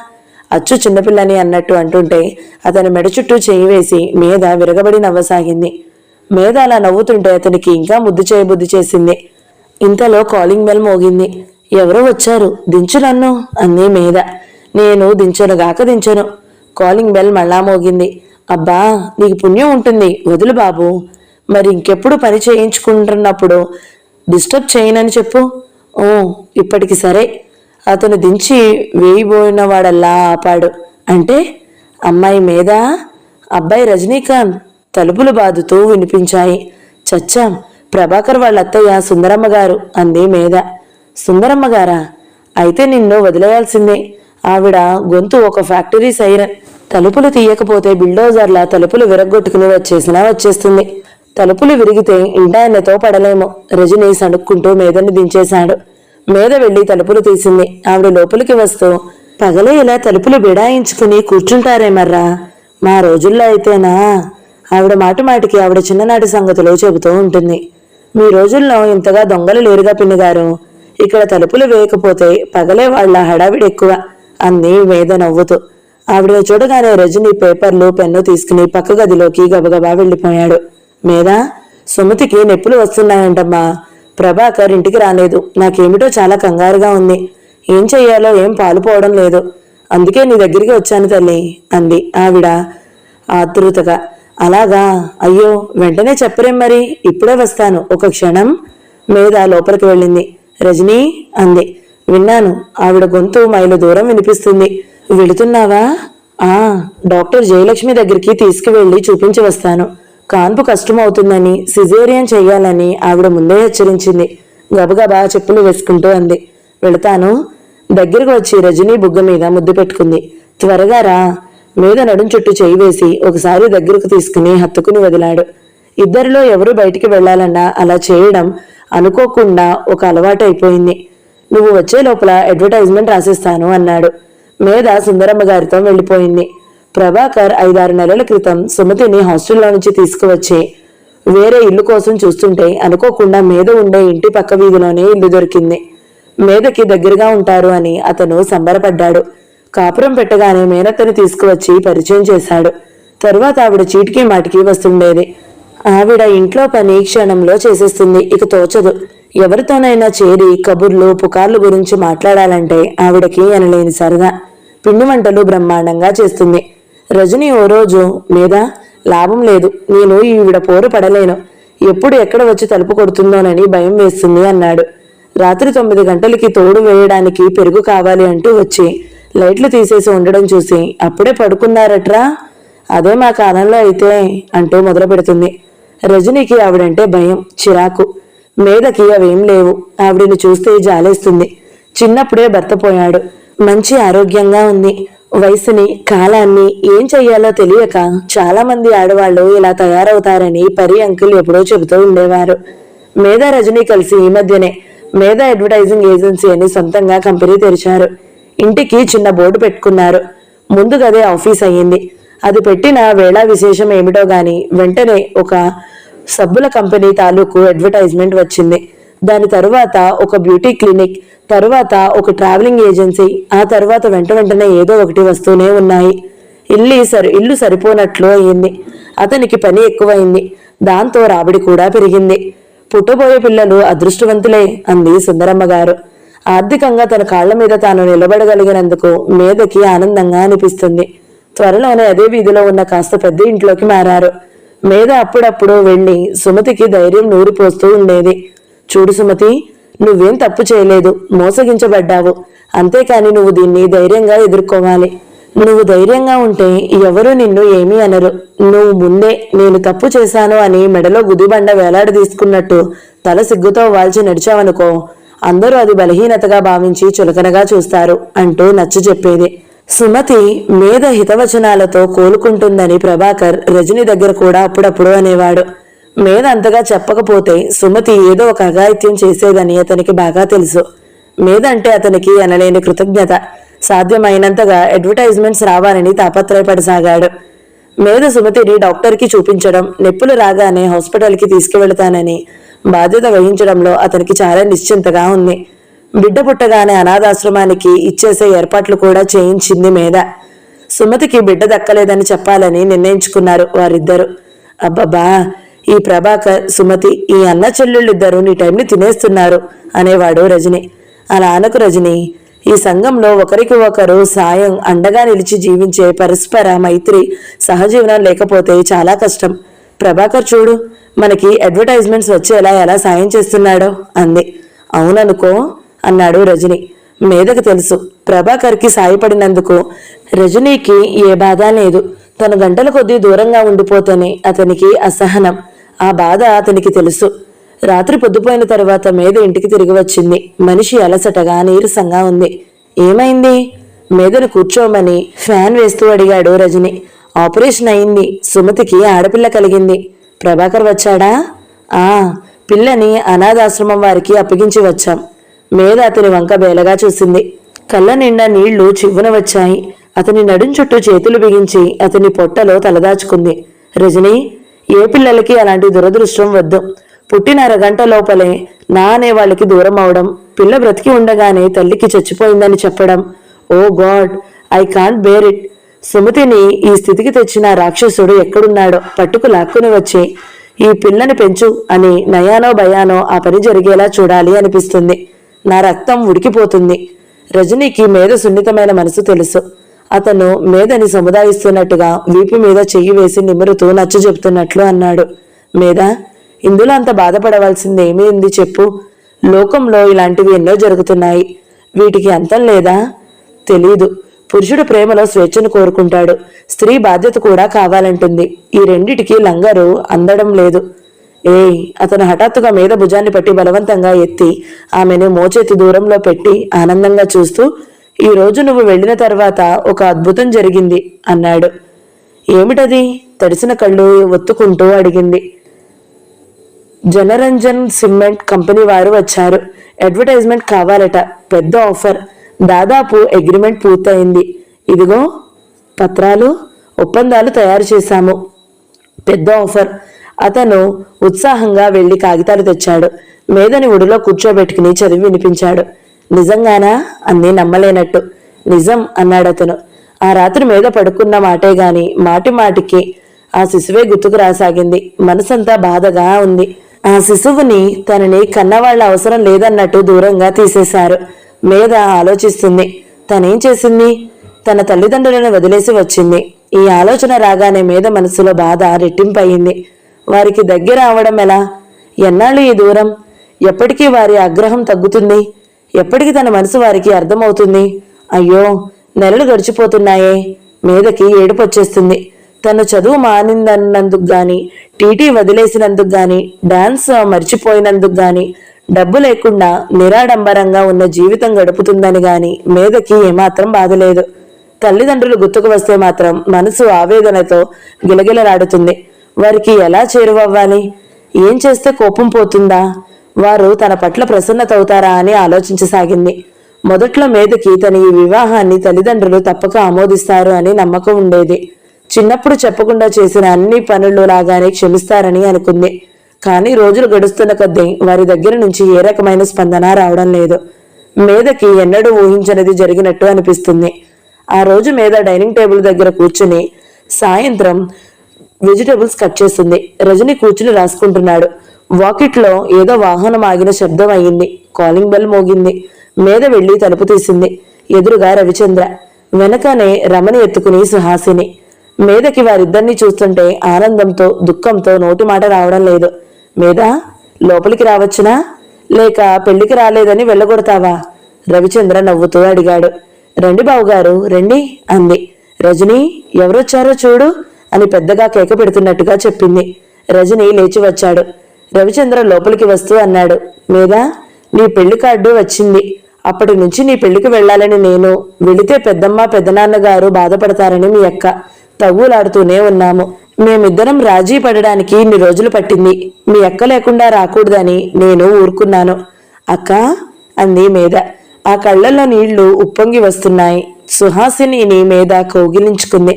అచ్చు చిన్నపిల్లని అన్నట్టు అంటుంటే అతని మెడ చుట్టూ చేయి వేసి మీద విరగబడి నవ్వసాగింది. మీద అలా నవ్వుతుంటే అతనికి ఇంకా ముద్దు చేయబుద్ధి చేసింది. ఇంతలో కాలింగ్ బెల్ మోగింది. ఎవరో వచ్చారు, దించు నన్ను అంది మీద. నేను దించను. కాలింగ్ బెల్ మళ్ళా మోగింది. అబ్బా, నీకు పుణ్యం ఉంటుంది, వదులు బాబు. మరి ఇంకెప్పుడు పని చేయించుకుంటున్నప్పుడు డిస్టర్బ్ చేయనని చెప్పు. ఓ, ఇప్పటికి సరే. అతను దించి వేయిపోయిన వాడల్లా ఆపాడు. అంటే అమ్మాయి మీద, అబ్బాయి రజనీకాంత్ తలుపులు బాదుతూ వినిపించాయి. చచ్చాం, ప్రభాకర్ వాళ్ళ అత్తయ్య సుందరమ్మ గారు అంది మీద. సుందరమ్మ గారా? అయితే నిన్ను వదిలేయాల్సిందే. ఆవిడ గొంతు ఒక ఫ్యాక్టరీ సైరన్. తలుపులు తీయకపోతే బిల్డోజర్లా తలుపులు విరగ్గొట్టుకుని వచ్చేస్తుంది. తలుపులు విరిగితే ఇంటాయనతో పడలేము. రజనీ సణుక్కుంటూ మీదని దించేశాడు. మీద వెళ్లి తలుపులు తీసింది. ఆవిడ లోపలికి వస్తూ, పగలే ఇలా తలుపులు బిడాయించుకుని కూర్చుంటారేమర్రా, మా రోజుల్లో అయితేనా? ఆవిడ మాటికి ఆవిడ చిన్ననాటి సంగతులు చెబుతూ ఉంటుంది. మీ రోజుల్లో ఇంతగా దొంగలు లేరుగా పిన్నిగారు. ఇక్కడ తలుపులు వేయకపోతే పగలే వాళ్ల హడావిడి ఎక్కువ అంది మీద నవ్వుతూ. ఆవిడను చూడగానే రజనీ పేపర్లు పెన్ను తీసుకుని పక్క గదిలోకి గబగబా వెళ్లిపోయాడు. మీద, సుమతికి నొప్పులు వస్తున్నాయంటమ్మా. ప్రభాకర్ ఇంటికి రాలేదు. నాకేమిటో చాలా కంగారుగా ఉంది. ఏం చెయ్యాలో ఏం పాలుపోవడం లేదు. అందుకే నీ దగ్గరికి వచ్చాను తల్లి అంది ఆవిడ ఆతృతగా. అలాగా, అయ్యో వెంటనే చెప్పరేం మరి, ఇప్పుడే వస్తాను, ఒక క్షణం. మేధ లోపలికి వెళ్ళింది. రజనీ అంది. విన్నాను. ఆవిడ గొంతు మైలు దూరం వినిపిస్తుంది. వెళుతున్నావా? డాక్టర్ జయలక్ష్మి దగ్గరికి తీసుకువెళ్ళి చూపించి వస్తాను. కాన్పు కష్టమవుతుందని, సిజేరియన్ చెయ్యాలని ఆవిడ ముందే హెచ్చరించింది. గబగబా చెప్పులు వేసుకుంటూ అంది. వెళతాను. దగ్గరకు వచ్చి రజనీ బుగ్గ మీద ముద్దు పెట్టుకుంది. త్వరగా రా. మీద నడుం చుట్టూ చేయి వేసి ఒకసారి దగ్గరకు తీసుకుని హత్తుకుని వదిలాడు. ఇద్దరిలో ఎవరు బయటికి వెళ్లాలన్నా అలా చేయడం అనుకోకుండా ఒక అలవాటు అయిపోయింది. నువ్వు వచ్చే లోపల అడ్వర్టైజ్మెంట్ రాసిస్తాను అన్నాడు. మేధ సుందరమ్మ గారితో వెళ్లిపోయింది. ప్రభాకర్ 5-6 నెలల క్రితం సుమతిని హాస్టల్లో నుంచి తీసుకువచ్చి వేరే ఇల్లు కోసం చూస్తుంటే అనుకోకుండా మేధ ఉండే ఇంటి పక్క వీధిలోనే ఇల్లు దొరికింది. మేధకి దగ్గరగా ఉంటారు అని అతను సంబరపడ్డాడు. కాపురం పెట్టగానే మేనత్తని తీసుకువచ్చి పరిచయం చేశాడు. తరువాత ఆవిడ చీటికి మాటికి వస్తుండేది. ఆవిడ ఇంట్లో పని క్షణంలో చేసేస్తుంది. ఇక తోచదు. ఎవరితోనైనా చేరి కబుర్లు పుకార్లు గురించి మాట్లాడాలంటే ఆవిడకి అనలేని సరదా. పిండి వంటలు బ్రహ్మాండంగా చేస్తుంది. రజని ఓ రోజు, మీద లాభం లేదు, నేను ఈవిడ పోరు పడలేను, ఎప్పుడు ఎక్కడ వచ్చి తలుపు కొడుతుందోనని భయం వేస్తుంది అన్నాడు. రాత్రి 9 గంటలకి తోడు వేయడానికి పెరుగు కావాలి అంటూ వచ్చి లైట్లు తీసేసి ఉండడం చూసి అప్పుడే పడుకున్నారట్రా, అదే మా కాలంలో అయితే అంటూ మొదలు పెడుతుంది. రజనీకి ఆవిడంటే భయం, చిరాకు. మేధకి అవేం లేవు. ఆవిడని చూస్తే జాలేస్తుంది. చిన్నప్పుడే భర్త పోయాడు. మంచి ఆరోగ్యంగా ఉంది. వయసుని, కాలాన్ని ఏం చెయ్యాలో తెలియక చాలా మంది ఆడవాళ్లు ఇలా తయారవుతారని పరి అంకుల్ ఎప్పుడో చెబుతూ ఉండేవారు. మేధ రజనీ కలిసి ఈ మధ్యనే మేధ అడ్వర్టైజింగ్ ఏజెన్సీ అని సొంతంగా కంపెనీ తెరిచారు. ఇంటికి చిన్న బోర్డు పెట్టుకున్నారు. ముందు గదే ఆఫీస్ అయ్యింది. అది పెట్టిన వేళ విశేషం ఏమిటో గాని వెంటనే ఒక సబ్బుల కంపెనీ తాలూకు అడ్వర్టైజ్మెంట్ వచ్చింది. దాని తరువాత ఒక బ్యూటీ క్లినిక్, తరువాత ఒక ట్రావెలింగ్ ఏజెన్సీ, ఆ తర్వాత వెంటనే ఏదో ఒకటి వస్తూనే ఉన్నాయి. ఇల్లు సరిపోనట్లు అయ్యింది. అతనికి పని ఎక్కువైంది. దాంతో రాబడి కూడా పెరిగింది. పుట్టబోయే పిల్లలు అదృష్టవంతులే అంది సుందరమ్మ గారు. ఆర్థికంగా తన కాళ్ల మీద తాను నిలబడగలిగినందుకు మేధకి ఆనందంగా అనిపిస్తుంది. త్వరలోనే అదే వీధిలో ఉన్న కాస్త పెద్ద ఇంట్లోకి మారారు. మేధ అప్పుడప్పుడు వెళ్లి సుమతికి ధైర్యం నూరిపోస్తూ ఉండేది. చూడు సుమతి, నువ్వేం తప్పు చేయలేదు, మోసగించబడ్డావు, అంతేకాని నువ్వు దీన్ని ధైర్యంగా ఎదుర్కోవాలి. నువ్వు ధైర్యంగా ఉంటే ఎవరూ నిన్ను ఏమీ అనరు. నువ్వు ముందే నేను తప్పు చేశాను అని మెడలో గుదిబండ వేలాడ తీసుకున్నట్టు తల సిగ్గుతో వాల్చి నడిచావనుకో, అందరూ అది బలహీనతగా భావించి చులకనగా చూస్తారు అంటూ నచ్చ చెప్పేది. సుమతి మేధ హితవచనాలతో కోలుకుంటుందని ప్రభాకర్ రజని దగ్గర కూడా అప్పుడప్పుడు అనేవాడు. మేధ అంతగా చెప్పకపోతే సుమతి ఏదో ఒక అఘాయిత్యం చేసేదని అతనికి బాగా తెలుసు. మేధ అంటే అతనికి అనలేని కృతజ్ఞత. సాధ్యమైనంతగా అడ్వర్టైజ్మెంట్స్ రావాలని తాపత్రయపడసాగాడు. మేధ సుమతిని డాక్టర్కి చూపించడం, నొప్పులు రాగానే హాస్పిటల్కి తీసుకువెళతానని బాధ్యత వహించడంలో అతనికి చాలా నిశ్చింతగా ఉంది. బిడ్డ పుట్టగానే అనాథాశ్రమానికి ఇచ్చేసే ఏర్పాట్లు కూడా చేయించింది మేధ. సుమతికి బిడ్డ దక్కలేదని చెప్పాలని నిర్ణయించుకున్నారు వారిద్దరు. అబ్బబ్బా, ఈ ప్రభాకర్, సుమతి, ఈ అన్న చెల్లెళ్ళిద్దరూ నీ టైంని తినేస్తున్నారు అనేవాడు రజని. అలా అనకు రజని. ఈ సంఘంలో ఒకరికి ఒకరు సాయం అండగా నిలిచి జీవించే పరస్పర మైత్రి సహజీవనం లేకపోతే చాలా కష్టం. ప్రభాకర్ చూడు, మనకి అడ్వర్టైజ్మెంట్స్ వచ్చేలా ఎలా సాయం చేస్తున్నాడో అంది. అవుననుకో అన్నాడు రజని. మేధకు తెలుసు ప్రభాకర్కి సాయపడినందుకు రజనీకి ఏ బాధ లేదు. తను గంటల కొద్దీ దూరంగా ఉండిపోతేనే అతనికి అసహనం. ఆ బాధ అతనికి తెలుసు. రాత్రి పొద్దుపోయిన తరువాత మేధ ఇంటికి తిరిగి వచ్చింది. మనిషి అలసటగా నీరసంగా ఉంది. ఏమైంది? మేధను కూర్చోమని ఫ్యాన్ వేస్తూ అడిగాడు రజని. ఆపరేషన్ అయింది. సుమతికి ఆడపిల్ల కలిగింది. ప్రభాకర్ వచ్చాడా? పిల్లని అనాథాశ్రమం వారికి అప్పగించి వచ్చాం. మేధ అతని వంక బేలగా చూసింది. కళ్ళ నిండా నీళ్లు చివ్వున వచ్చాయి. అతని నడుం చుట్టూ చేతులు బిగించి అతని పొట్టలో తలదాచుకుంది. రజని, ఏ పిల్లలకి అలాంటి దురదృష్టం వద్దు. పుట్టిన అరగంట లోపలే నా అనే వాళ్ళకి దూరం అవడం, పిల్ల బ్రతికి ఉండగానే తల్లికి చచ్చిపోయిందని చెప్పడం, oh God, I can't bear it. సుమతిని ఈ స్థితికి తెచ్చిన రాక్షసుడు ఎక్కడున్నాడో పట్టుకు లాక్కుని వచ్చి ఈ పిల్లని పెంచు అని నయానో భయానో ఆ పని జరిగేలా చూడాలి అనిపిస్తుంది. నా రక్తం ఉడికిపోతుంది. రజనీకి మేధ సున్నితమైన మనసు తెలుసు. అతను మేధని సముదాయిస్తున్నట్టుగా వీపు మీద చెయ్యి వేసి నిమురుతూ నచ్చ చెబుతున్నట్లు అన్నాడు. మేధ, ఇందులో అంత బాధపడవలసింది ఏమీ ఉంది చెప్పు. లోకంలో ఇలాంటివి ఎన్నో జరుగుతున్నాయి. వీటికి అంతం లేదా? తెలీదు. పురుషుడు ప్రేమలో స్వేచ్ఛను కోరుకుంటాడు, స్త్రీ బాధ్యత కూడా కావాలంటుంది. ఈ రెండిటికి లంగరు అందడం లేదు. అతను హఠాత్తుగా మీద భుజాన్ని పట్టి బలవంతంగా ఎత్తి ఆమెను మోచేతి దూరంలో పెట్టి ఆనందంగా చూస్తూ, ఈ రోజు నువ్వు వెళ్లిన తర్వాత ఒక అద్భుతం జరిగింది అన్నాడు. ఏమిటది? తడిసిన కళ్ళు ఒత్తుకుంటూ అడిగింది. జనరంజన్ సిమెంట్ కంపెనీ వారు వచ్చారు. అడ్వర్టైజ్మెంట్ కావాలట. పెద్ద ఆఫర్. దాదాపు అగ్రిమెంట్ పూర్తయింది. ఇదిగో పత్రాలు, ఒప్పందాలు తయారు చేశాము. పెద్ద ఆఫర్. అతను ఉత్సాహంగా వెళ్లి కాగితాలు తెచ్చాడు. మేధని ఒడిలో కూర్చోబెట్టుకుని చదివి వినిపించాడు. నిజంగానా అంది నమ్మలేనట్టు. నిజం అన్నాడు అతను. ఆ రాత్రి మీద పడుకున్న మాటే గాని మాటి మాటికి ఆ శిశువే గుర్తుకు రాసాగింది. మనసంతా బాధగా ఉంది. ఆ శిశువుని తనని కన్నవాళ్ల అవసరం లేదన్నట్టు దూరంగా తీసేశారు. మేధ ఆలోచిస్తుంది. తనేం చేసింది? తన తల్లిదండ్రులను వదిలేసి వచ్చింది. ఈ ఆలోచన రాగానే మేధ మనసులో బాధ రెట్టింపయింది. వారికి దగ్గర అవడం ఎలా? ఎన్నాళ్ళు ఈ దూరం? ఎప్పటికీ వారి ఆగ్రహం తగ్గుతుంది? ఎప్పటికి తన మనసు వారికి అర్థమవుతుంది? అయ్యో, నెలలు గడిచిపోతున్నాయే. మేధకి ఏడుపు వచ్చేస్తుంది. తను చదువు మానిందన్నందుకు గాని, టీటీ వదిలేసినందుకు గాని, డాన్స్ మర్చిపోయినందుకు గాని, డబ్బు లేకుండా నిరాడంబరంగా ఉన్న జీవితం గడుపుతుందని గాని మేధకి ఏమాత్రం బాధలేదు. తల్లిదండ్రులు గుర్తుకు వస్తే మాత్రం మనసు ఆవేదనతో గిలగిలలాడుతుంది. వారికి ఎలా చేరువవ్వాలి? ఏం చేస్తే కోపం పోతుందా? వారు తన పట్ల ప్రసన్నత అవుతారా అని ఆలోచించసాగింది. మొదట్లో మేధకి తన ఈ వివాహాన్ని తల్లిదండ్రులు తప్పక ఆమోదిస్తారు అని నమ్మకం ఉండేది. చిన్నప్పుడు చెప్పకుండా చేసిన అన్ని పనులు లాగానే క్షమిస్తారని అనుకుంది. కానీ రోజులు గడుస్తున్న కొద్దీ వారి దగ్గర నుంచి ఏ రకమైన స్పందన రావడం లేదు. మేధకి ఎన్నడూ ఊహించనిది జరిగినట్టు అనిపిస్తుంది. ఆ రోజు మేధ డైనింగ్ టేబుల్ దగ్గర కూర్చుని సాయంత్రం వెజిటేబుల్స్ కట్ చేస్తుంది. రజని కూర్చుని రాసుకుంటున్నాడు. వాకిట్లో ఏదో వాహనం ఆగిన శబ్దం అయ్యింది. కాలింగ్ బెల్ మోగింది. మేధ వెళ్లి తలుపు తీసింది. ఎదురుగా రవిచంద్ర, వెనకనే రమణి ఎత్తుకుని సుహాసిని. మేధకి వారిద్దరినీ చూస్తుంటే ఆనందంతో దుఃఖంతో నోటి మాట రావడం లేదు. మేధ, లోపలికి రావచ్చునా? లేక పెళ్లికి రాలేదని వెళ్ళగొడతావా? రవిచంద్ర నవ్వుతూ అడిగాడు. రండి బావుగారు, రండి అంది. రజని, ఎవరొచ్చారో చూడు అని పెద్దగా కేక పెడుతున్నట్టుగా చెప్పింది. రజని లేచి వచ్చాడు. రవిచంద్ర లోపలికి వస్తూ అన్నాడు. మేధ, నీ పెళ్లి కార్డు వచ్చింది. అప్పటి నుంచి నీ పెళ్లికి వెళ్లాలని నేను, వెళితే పెద్దమ్మ పెద్దనాన్నగారు బాధపడతారని మీ అక్క. తగులాడుతూనే ఉన్నాము. మేమిద్దరం రాజీ పడడానికి ఇన్ని రోజులు పట్టింది. మీ అక్క లేకుండా రాకూడదని నేను ఊరుకున్నాను. అక్క అంది మేధ. ఆ కళ్లలో నీళ్లు ఉప్పొంగి వస్తున్నాయి. సుహాసిని నీ మీద కౌగిలించుకుంది.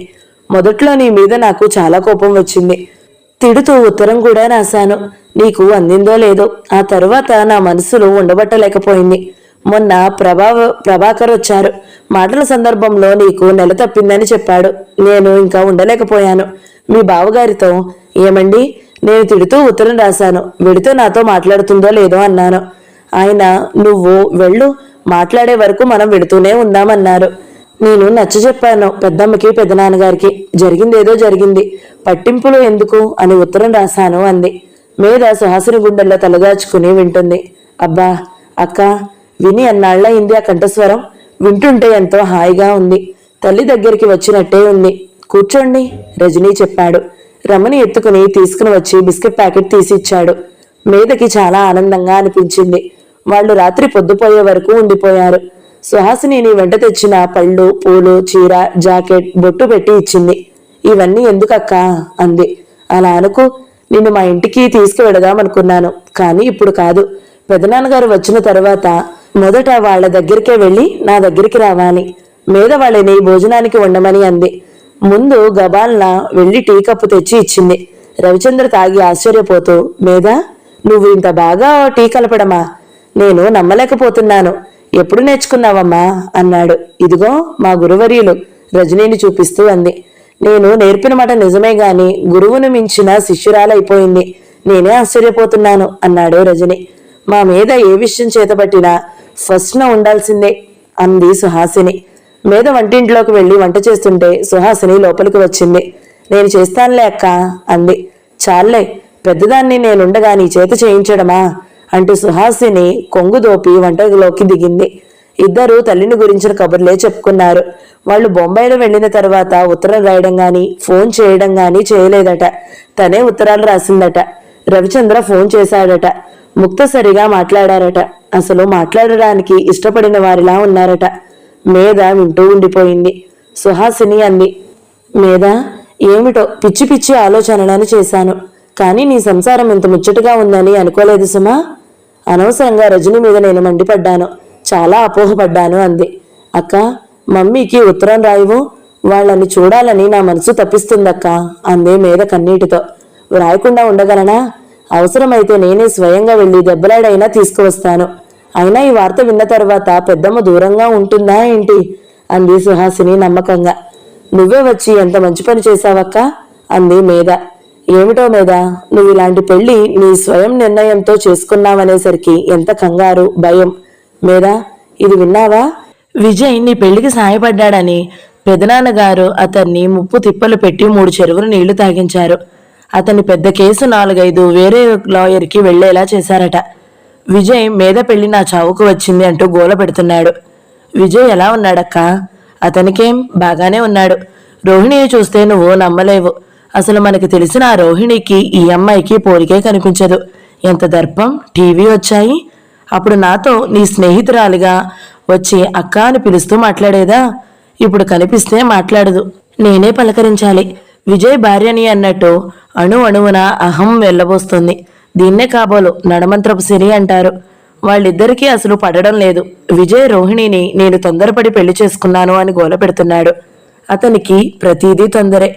మొదట్లో నీ మీద నాకు చాలా కోపం వచ్చింది. తిడుతూ ఉత్తరం కూడా రాశాను. నీకు అందిందో లేదో. ఆ తరువాత నా మనసులో ఉండబట్టలేకపోయింది. మొన్న ప్రభాకర్ వచ్చారు. మాటల సందర్భంలో నీకు నెల తప్పిందని చెప్పాడు. నేను ఇంకా ఉండలేకపోయాను. మీ బావగారితో, ఏమండి, నేను తిడుతూ ఉత్తరం రాశాను, వెడితో నాతో మాట్లాడుతుందో లేదో అన్నాను. ఆయన, నువ్వు వెళ్ళు, మాట్లాడే వరకు మనం వెడుతూనే ఉందామన్నారు. నేను నచ్చజెప్పాను పెద్దమ్మకి పెద్దనాన్నగారికి. జరిగిందేదో జరిగింది, పట్టింపులు ఎందుకు అని ఉత్తరం రాశాను అంది. మీద సుహాసిని గుండెల్లో తలదాచుకుని వింటుంది. అబ్బా అక్క, విని అన్నాళ్ళయింది ఆ కంఠస్వరం. వింటుంటే ఎంతో హాయిగా ఉంది. తల్లి దగ్గరికి వచ్చినట్టే ఉంది. కూర్చోండి రజనీ చెప్పాడు. రమణి ఎత్తుకుని తీసుకుని వచ్చి బిస్కెట్ ప్యాకెట్ తీసి ఇచ్చాడు. మీదకి చాలా ఆనందంగా అనిపించింది. వాళ్ళు రాత్రి పొద్దుపోయే వరకు ఉండిపోయారు. సుహాసిని వెంట తెచ్చిన పళ్ళు, పూలు, చీర, జాకెట్, బొట్టు పెట్టి ఇచ్చింది. ఇవన్నీ ఎందుకక్కా అంది. అలా అనుకు, నిన్ను మా ఇంటికి తీసుకువెడదామనుకున్నాను, కానీ ఇప్పుడు కాదు. పెదనాన్నగారు వచ్చిన తర్వాత మొదట వాళ్ల దగ్గరికే వెళ్ళి నా దగ్గరికి రావాలి. మీద వాళ్ళని భోజనానికి ఉండమని అంది. ముందు గబాల్న వెళ్లి టీ కప్పు తెచ్చి ఇచ్చింది. రవిచంద్ర తాగి ఆశ్చర్యపోతూ, మీద నువ్వు ఇంత బాగా టీ కలపడమా? నేను నమ్మలేకపోతున్నాను. ఎప్పుడు నేర్చుకున్నావమ్మా అన్నాడు. ఇదిగో మా గురువర్యులు రజనీని చూపిస్తూ అంది. నేను నేర్పిన మాట నిజమే గాని గురువును మించిన శిష్యురాలైపోయింది. నేనే ఆశ్చర్యపోతున్నాను అన్నాడు రజని. మా మీద ఏ విషయం చేతబట్టినా ఫస్ట్న ఉండాల్సిందే. అంది సుహాసిని. మీద వంటింట్లోకి వెళ్లి వంట చేస్తుంటే సుహాసిని లోపలికి వచ్చింది. నేను చేస్తానులే అక్క అంది. చాలే, పెద్దదాన్ని నేనుండగా నీ చేత చేయించడమా అంటూ సుహాసిని కొంగు దోపి వంటలోకి దిగింది. ఇద్దరు తల్లిని గురించిన కబుర్లే చెప్పుకున్నారు. వాళ్ళు బొంబాయిలో వెళ్లిన తర్వాత ఉత్తరం రాయడం గాని ఫోన్ చేయడం గాని చేయలేదట. తనే ఉత్తరాలు రాసిందట. రవిచంద్ర ఫోన్ చేశాడట. ముక్తసరిగా మాట్లాడారట. అసలు మాట్లాడడానికి ఇష్టపడిన వారిలా ఉన్నారట. మేధ వింటూ ఉండిపోయింది. సుహాసిని అంది, మేధ, ఏమిటో పిచ్చి పిచ్చి ఆలోచనలను చేశాను, కానీ నీ సంసారం ఇంత ముచ్చటగా ఉందని అనుకోలేదు సుమా. అనవసరంగా రజని మీద నేను మండిపడ్డాను, చాలా అపోహపడ్డాను అంది. అక్క, మమ్మీకి ఉత్తరం రాయవు, వాళ్ళని చూడాలని నా మనసు తప్పిస్తుందక్క అందే మేధ కన్నీటితో. రాయకుండా ఉండగలనా? అవసరమైతే నేనే స్వయంగా వెళ్లి దెబ్బలాడైనా తీసుకువస్తాను. అయినా ఈ వార్త విన్న తర్వాత పెద్దమ్మ దూరంగా ఉంటుందా ఏంటి అంది సుహాసిని నమ్మకంగా. నువ్వే వచ్చి ఎంత మంచి పని చేశావక్క అంది మేధ. ఏమిటో మేధ, నువ్వు ఇలాంటి పెళ్లి నీ స్వయం నిర్ణయంతో చేసుకున్నావనేసరికి ఎంత కంగారు, భయం. మేధ, ఇది విన్నావా? విజయ్ నీ పెళ్లికి సాయపడ్డాడని పెదనాన్నగారు అతన్ని ముప్పు తిప్పలు పెట్టి 3 చెరువులు నీళ్లు తాగించారు. అతని పెద్ద కేసు 4-5 వేరే లాయర్కి వెళ్లేలా చేశారట. విజయ్ మేధ పెళ్లి నా చావుకు వచ్చింది అంటూ గోల పెడుతున్నాడు. విజయ్ ఎలా ఉన్నాడక్క? అతనికేం, బాగానే ఉన్నాడు. రోహిణిని చూస్తే నువ్వు నమ్మలేవు. అసలు మనకి తెలిసిన ఆ రోహిణికి ఈ అమ్మాయికి పోలికే కనిపించదు. ఎంత దర్పం, టీవీ వచ్చాయి. అప్పుడు నాతో నీ స్నేహితురాలిగా వచ్చి అక్క అని పిలుస్తూ మాట్లాడేదా? ఇప్పుడు కనిపిస్తే మాట్లాడదు. నేనే పలకరించాలి. విజయ్ భార్యని అన్నట్టు అణువున అహం వెళ్ళబోస్తుంది. దీన్నే కాబోలు నడమంత్రపు సిరి అంటారు. వాళ్ళిద్దరికీ అసలు పడడం లేదు. విజయ్ రోహిణిని నేను తొందరపడి పెళ్లి చేసుకున్నాను అని గోల పెడుతున్నాడు. అతనికి ప్రతిదీ తొందరే.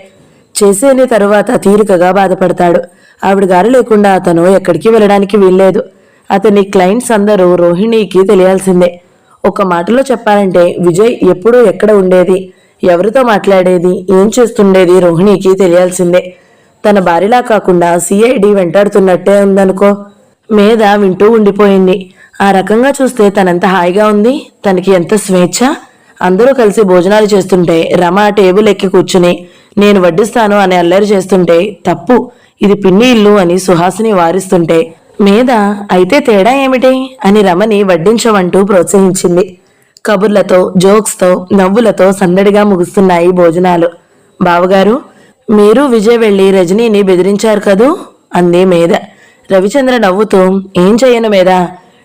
చేసేని తరువాత తీరికగా బాధపడతాడు. ఆవిడ గారు లేకుండా అతను ఎక్కడికి వెళ్ళడానికి వీల్లేదు. అతని క్లయింట్స్ అందరూ రోహిణికి తెలియాల్సిందే. ఒక మాటలో చెప్పాలంటే విజయ్ ఎప్పుడూ ఎక్కడ ఉండేది, ఎవరితో మాట్లాడేది, ఏం చేస్తుండేది రోహిణికి తెలియాల్సిందే. తన భార్యలా కాకుండా సిఐడి వెంటాడుతున్నట్టే ఉందనుకో. మేధ వింటూ ఉండిపోయింది. ఆ రకంగా చూస్తే తనంత హాయిగా ఉంది, తనకి ఎంత స్వేచ్ఛ. అందరూ కలిసి భోజనాలు చేస్తుంటే రమ టేబుల్ ఎక్కి కూర్చుని నేను వడ్డిస్తాను అని అల్లరి చేస్తుంటే తప్పు, ఇది పిన్ని ఇల్లు అని సుహాసిని వారిస్తుంటే మేధ అయితే తేడా ఏమిటి అని రమని వడ్డించమంటూ ప్రోత్సహించింది. కబుర్లతో, జోక్స్తో, నవ్వులతో సందడిగా ముగుస్తున్నాయి భోజనాలు. బావగారు, మీరు విజయ్ వెళ్లి రజనీని బెదిరించారు కదూ అంది మేధ. రవిచంద్ర నవ్వుతూ, ఏం చెయ్యను మేధ,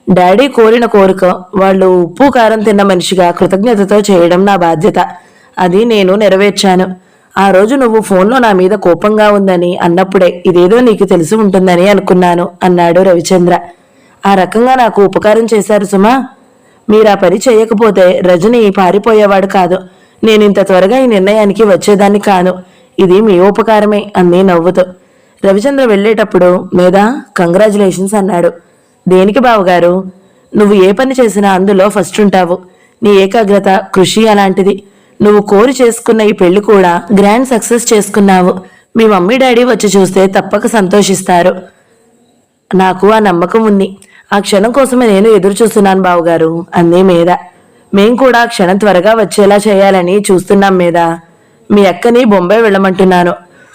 డాడీ కోరిన కోరిక వాళ్ళు ఉప్పు కారం తిన్న మనిషిగా కృతజ్ఞతతో చేయడం నా బాధ్యత. అది నేను నెరవేర్చాను. ఆ రోజు నువ్వు ఫోన్లో నా మీద కోపంగా ఉందని అన్నప్పుడే ఇదేదో నీకు తెలిసి ఉంటుందని అనుకున్నాను అన్నాడు రవిచంద్ర. ఆ రకంగా నాకు ఉపకారం చేశారు సుమా. మీరా పని చేయకపోతే రజని పారిపోయేవాడు కాదు. నేను ఇంత త్వరగా ఈ నిర్ణయానికి వచ్చేదాన్ని కాను. ఇది మీ ఉపకారమే అంది నవ్వుతూ. రవిచంద్ర వెళ్లేటప్పుడు మేధ కంగ్రాచులేషన్స్ అన్నాడు. దేనికి బావగారు? నువ్వు ఏ పని చేసినా అందులో ఫస్ట్ ఉంటావు. నీ ఏకాగ్రత, కృషి అలాంటిది. నువ్వు కోరి చేసుకున్న ఈ పెళ్లి కూడా గ్రాండ్ సక్సెస్ చేసుకున్నావు. మీ మమ్మీ డాడీ వచ్చి చూస్తే తప్పక సంతోషిస్తారు. నాకు ఆ నమ్మకం ఉంది. ఆ క్షణం కోసమే నేను ఎదురు చూస్తున్నాను బావగారు అంది మేధ. మేం కూడా ఆ క్షణం త్వరగా వచ్చేలా చేయాలని చూస్తున్నాం మేధ. మీ అక్కని బొంబాయి వెళ్ళమంటున్నాను.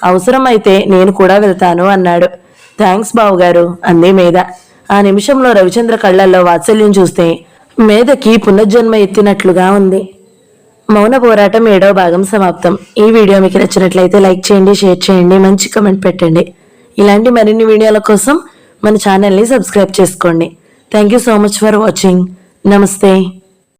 అవసరమైతే నేను కూడా వెళ్తాను అన్నాడు. థ్యాంక్స్ బావగారు అంది మేధ. ఆ నిమిషంలో రవిచంద్ర కళ్లల్లో వాత్సల్యం చూస్తే మేధకి పునర్జన్మ ఎత్తినట్లుగా ఉంది. మౌన పోరాటం 7వ భాగం సమాప్తం. ఈ వీడియో మీకు నచ్చినట్లయితే లైక్ చేయండి, షేర్ చేయండి, మంచి కమెంట్ పెట్టండి. ఇలాంటి మరిన్ని వీడియోల కోసం మన ఛానల్ని సబ్స్క్రైబ్ చేసుకోండి. Thank you so much for watching. నమస్తే.